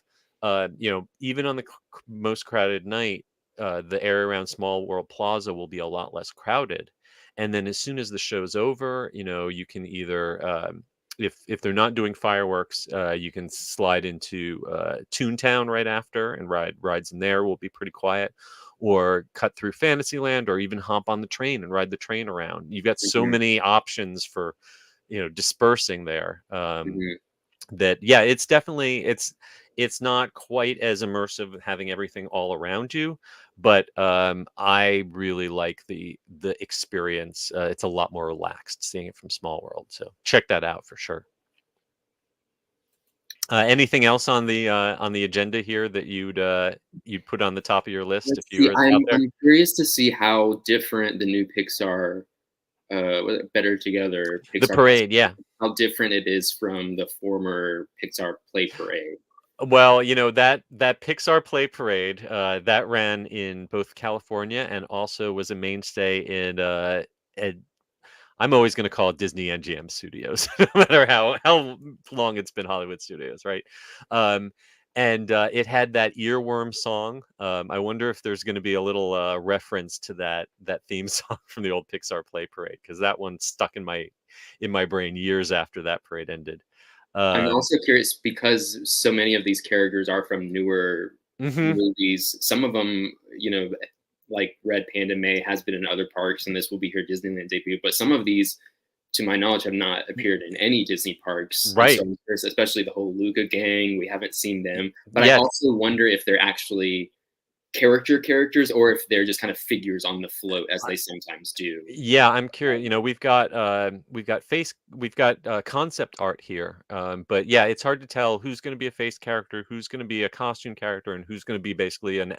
even on the most crowded night, the area around Small World Plaza will be a lot less crowded. And then as soon as the show's over, you can either, if they're not doing fireworks, you can slide into Toontown right after and rides in there will be pretty quiet, or cut through Fantasyland, or even hop on the train and ride the train around. You've got so Hmm. many options for dispersing there. Hmm. That yeah, it's definitely it's not quite as immersive having everything all around you, but I really like the experience. It's a lot more relaxed seeing it from Small World, so check that out for sure. Anything else on the agenda here that you'd put on the top of your list if Let's you see. were out I'm there? I'm curious to see how different the new Pixar, Better Together The Pixar Fest, parade, yeah. how different it is from the former Pixar Play Parade. Well, that Pixar Play Parade that ran in both California and also was a mainstay in I'm always going to call it Disney NGM Studios, no matter how long it's been Hollywood Studios, right? Um, and it had that earworm song. I wonder if there's going to be a little reference to that theme song from the old Pixar Play Parade, because that one stuck in my brain years after that parade ended. I'm Um, also curious because so many of these characters are from newer mhm. movies. Some of them, like Red Panda May has been in other parks, and this will be her Disneyland debut. But some of these, to my knowledge, have not appeared in any Disney parks. And so Right. I'm curious, especially the whole Luca gang, we haven't seen them. But I Yes. also wonder if they're actually characters or if they're just kind of figures on the float as they sometimes do. Yeah, I'm curious. We've got concept art here, but yeah, it's hard to tell who's going to be a face character, who's going to be a costume character, and who's going to be basically an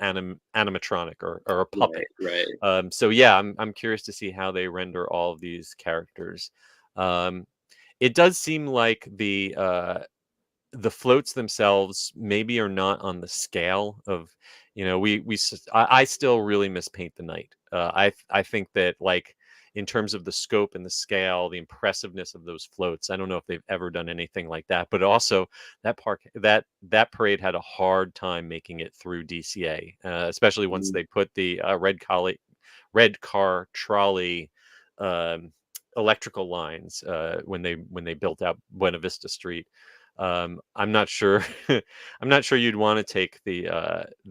animatronic or a puppet. Right, right. So yeah, I'm curious to see how they render all of these characters. Um, it does seem like the floats themselves maybe are not on the scale of I still really miss Paint the Night. I think that, like, in terms of the scope and the scale, the impressiveness of those floats, I don't know if they've ever done anything like that. But also, that parade had a hard time making it through DCA, especially once Mhm. they put the red car trolley um, electrical lines when they built out Buena Vista Street. I'm not sure. I'm not sure you'd want to take the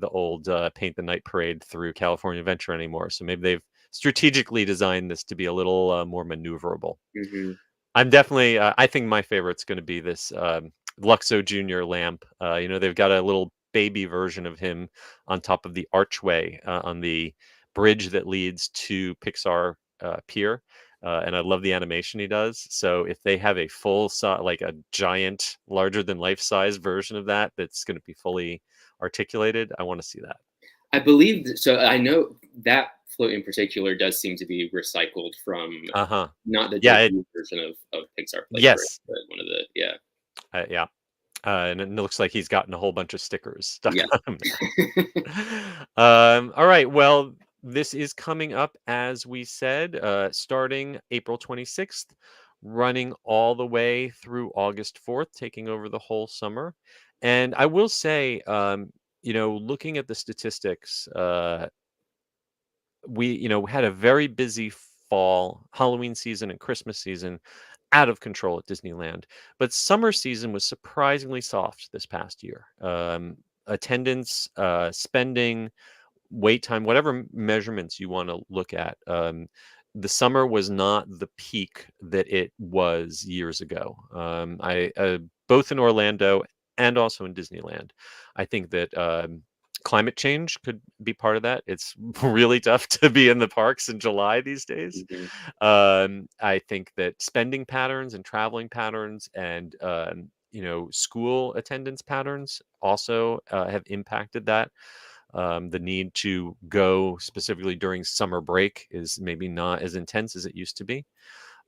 old Paint the Night parade through California Adventure anymore. So maybe they've strategically designed this to be a little more maneuverable. Mhm. I'm definitely. I think my favorite's going to be this Luxo Junior lamp. They've got a little baby version of him on top of the archway on the bridge that leads to Pixar Pier. and I love the animation he does. So if they have a full like a giant, larger than life size version of that that's going to be fully articulated, I want to see that. I believe so. I know that float in particular does seem to be recycled from not the Disney version of Pixar Playground, but one of the yeah. And it looks like he's gotten a whole bunch of stickers stuck on him there. All right. Well, this is coming up, as we said, starting April 26th, running all the way through August 4th, taking over the whole summer. And I will say, looking at the statistics, we had a very busy fall, Halloween season and Christmas season, out of control at Disneyland. But summer season was surprisingly soft this past year. Attendance, spending, wait time, whatever measurements you want to look at. The summer was not the peak that it was years ago. I both in Orlando and also in Disneyland. I think that climate change could be part of that. It's really tough to be in the parks in July these days. I think that spending patterns and traveling patterns and school attendance patterns also have impacted that. The need to go specifically during summer break is maybe not as intense as it used to be.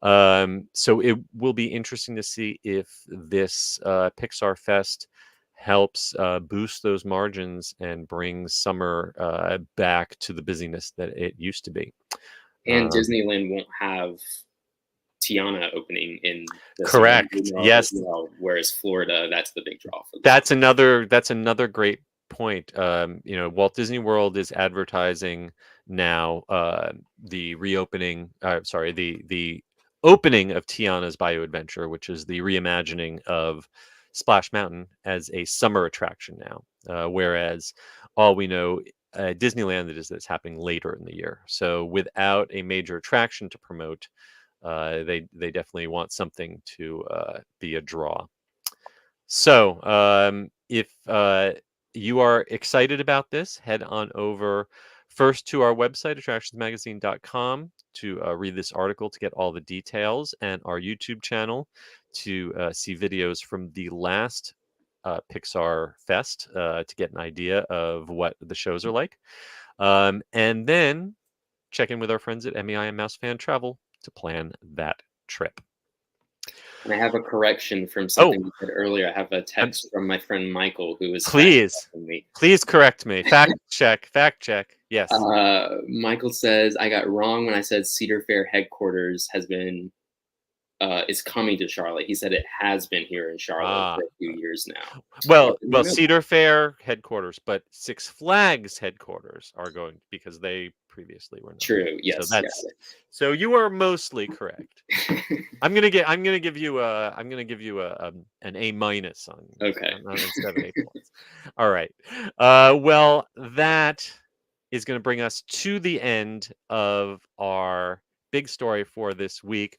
So it will be interesting to see if this Pixar Fest helps boost those margins and brings summer back to the busyness that it used to be. And Disneyland won't have Tiana opening in the correct. Yes. Whereas Florida, that's the big draw for them. That's another great point. Walt Disney World is advertising now the reopening. The opening of Tiana's Bayou Adventure, which is the reimagining of Splash Mountain as a summer attraction now, whereas all we know Disneyland is that's happening later in the year. So without a major attraction to promote, they definitely want something to be a draw. So if you are excited about this, head on over first to our website, attractionsmagazine.com, to read this article to get all the details, and our YouTube channel to see videos from the last Pixar Fest to get an idea of what the shows are like. And then check in with our friends at MEI and Mouse Fan Travel to plan that trip. And I have a correction from something you said earlier. I have a text from my friend Michael, who is please correct me. Fact check. Yes. Michael says I got wrong when I said Cedar Fair headquarters is coming to Charlotte. He said it has been here in Charlotte for a few years now. Well, Cedar Fair headquarters, but Six Flags headquarters are going because they previously were not. True. Yes. So you are mostly correct. I'm gonna give you an A- on. Okay. On 7 8 points. All right. Well, that is going to bring us to the end of our big story for this week.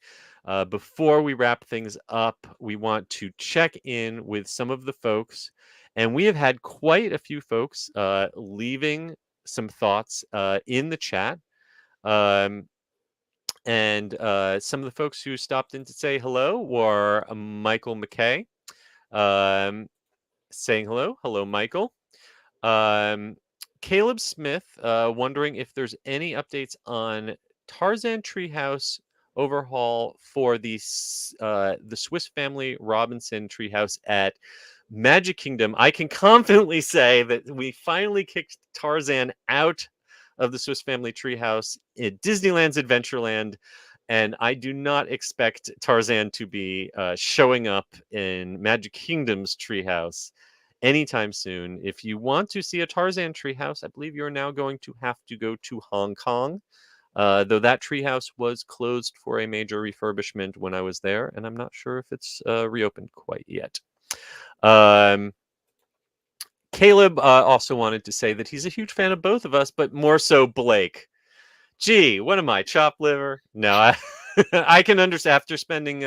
Before we wrap things up, we want to check in with some of the folks, and we have had quite a few folks leaving some thoughts in the chat. And some of the folks who stopped in to say hello were Michael McKay saying hello. Hello, Michael. Caleb Smith wondering if there's any updates on Tarzan Treehouse overhaul for the Swiss Family Robinson Treehouse at Magic Kingdom. I can confidently say that we finally kicked Tarzan out of the Swiss Family Treehouse at Disneyland's Adventureland, and I do not expect Tarzan to be showing up in Magic Kingdom's Treehouse anytime soon. If you want to see a Tarzan Treehouse, I believe you're now going to have to go to Hong Kong, though that treehouse was closed for a major refurbishment when I was there, and I'm not sure if it's reopened quite yet. Caleb also wanted to say that he's a huge fan of both of us, but more so Blake. Gee, what am I, chopped liver? No, I can understand after spending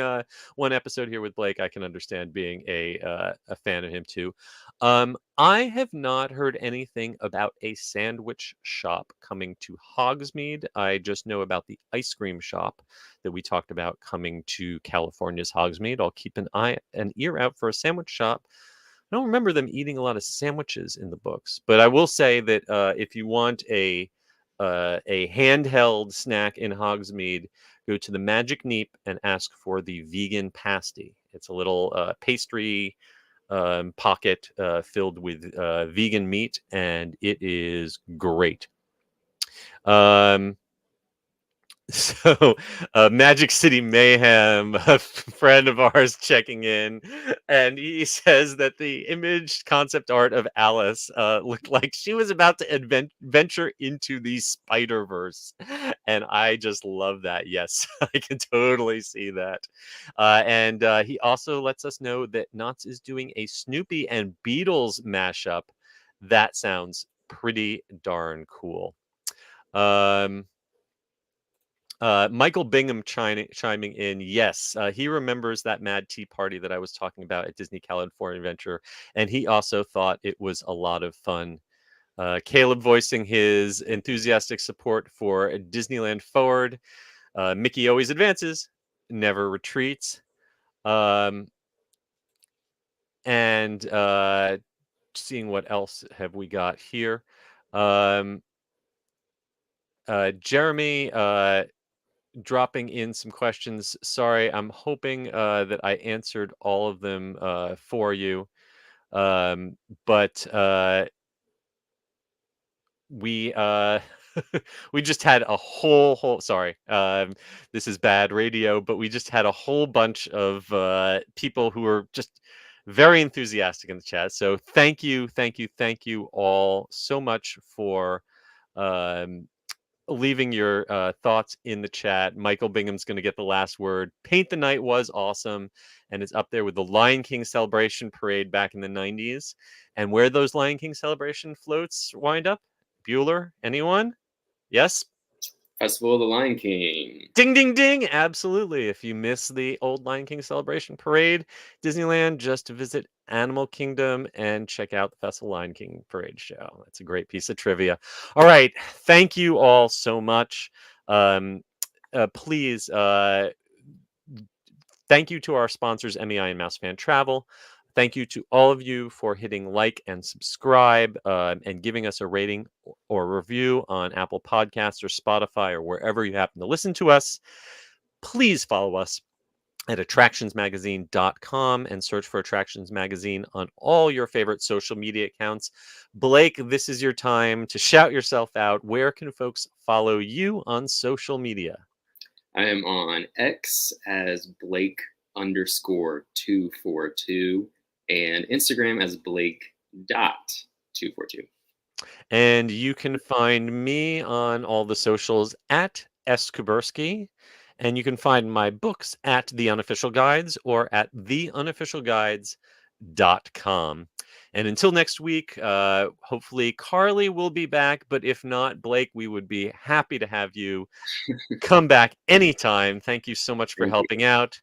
one episode here with Blake. I can understand being a fan of him too. I have not heard anything about a sandwich shop coming to Hogsmeade. I just know about the ice cream shop that we talked about coming to California's Hogsmeade. I'll keep an ear out for a sandwich shop. I don't remember them eating a lot of sandwiches in the books, but I will say that if you want a handheld snack in Hogsmeade, go to the Magic Neep and ask for the vegan pasty. It's a little pastry pocket filled with vegan meat, and it is great. So, Magic City Mayhem, a friend of ours checking in, and he says that the image concept art of Alice looked like she was about to venture into the Spider-Verse. And I just love that. Yes, I can totally see that. And he also lets us know that Knott's is doing a Snoopy and Beatles mashup. That sounds pretty darn cool. Michael Bingham chiming in. Yes, he remembers that Mad Tea Party that I was talking about at Disney California Adventure, and he also thought it was a lot of fun. Caleb voicing his enthusiastic support for Disneyland Forward. Mickey always advances, never retreats. And seeing what else have we got here. Jeremy dropping in some questions. Sorry, I'm hoping that I answered all of them for you. But we we just had a whole sorry, this is bad radio, but we just had a whole bunch of people who were just very enthusiastic in the chat. So thank you all so much for leaving your thoughts in the chat. Michael Bingham's going to get the last word. Paint the Night was awesome, and it's up there with the Lion King Celebration Parade back in the 90s. And where those Lion King Celebration floats wind up? Bueller? Anyone? Yes? Festival of the Lion King. Ding, ding, ding. Absolutely. If you miss the old Lion King Celebration Parade, Disneyland, just visit Animal Kingdom and check out the Festival Lion King Parade show. That's a great piece of trivia. All right. Thank you all so much. Please, thank you to our sponsors, MEI and MouseFan Thank you to all of you for hitting like and subscribe and giving us a rating or review on Apple Podcasts or Spotify or wherever you happen to listen to us. Please follow us at attractionsmagazine.com and search for Attractions Magazine on all your favorite social media accounts. Blake, this is your time to shout yourself out. Where can folks follow you on social media? I am on X as Blake_242 and Instagram as Blake.242. And you can find me on all the socials at S. Kuberski. And you can find my books at The Unofficial Guides or at theunofficialguides.com. And until next week, hopefully Carly will be back. But if not, Blake, we would be happy to have you come back anytime. Thank you so much for helping out.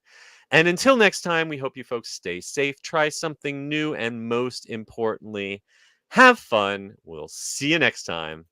And until next time, we hope you folks stay safe, try something new, and most importantly, have fun. We'll see you next time.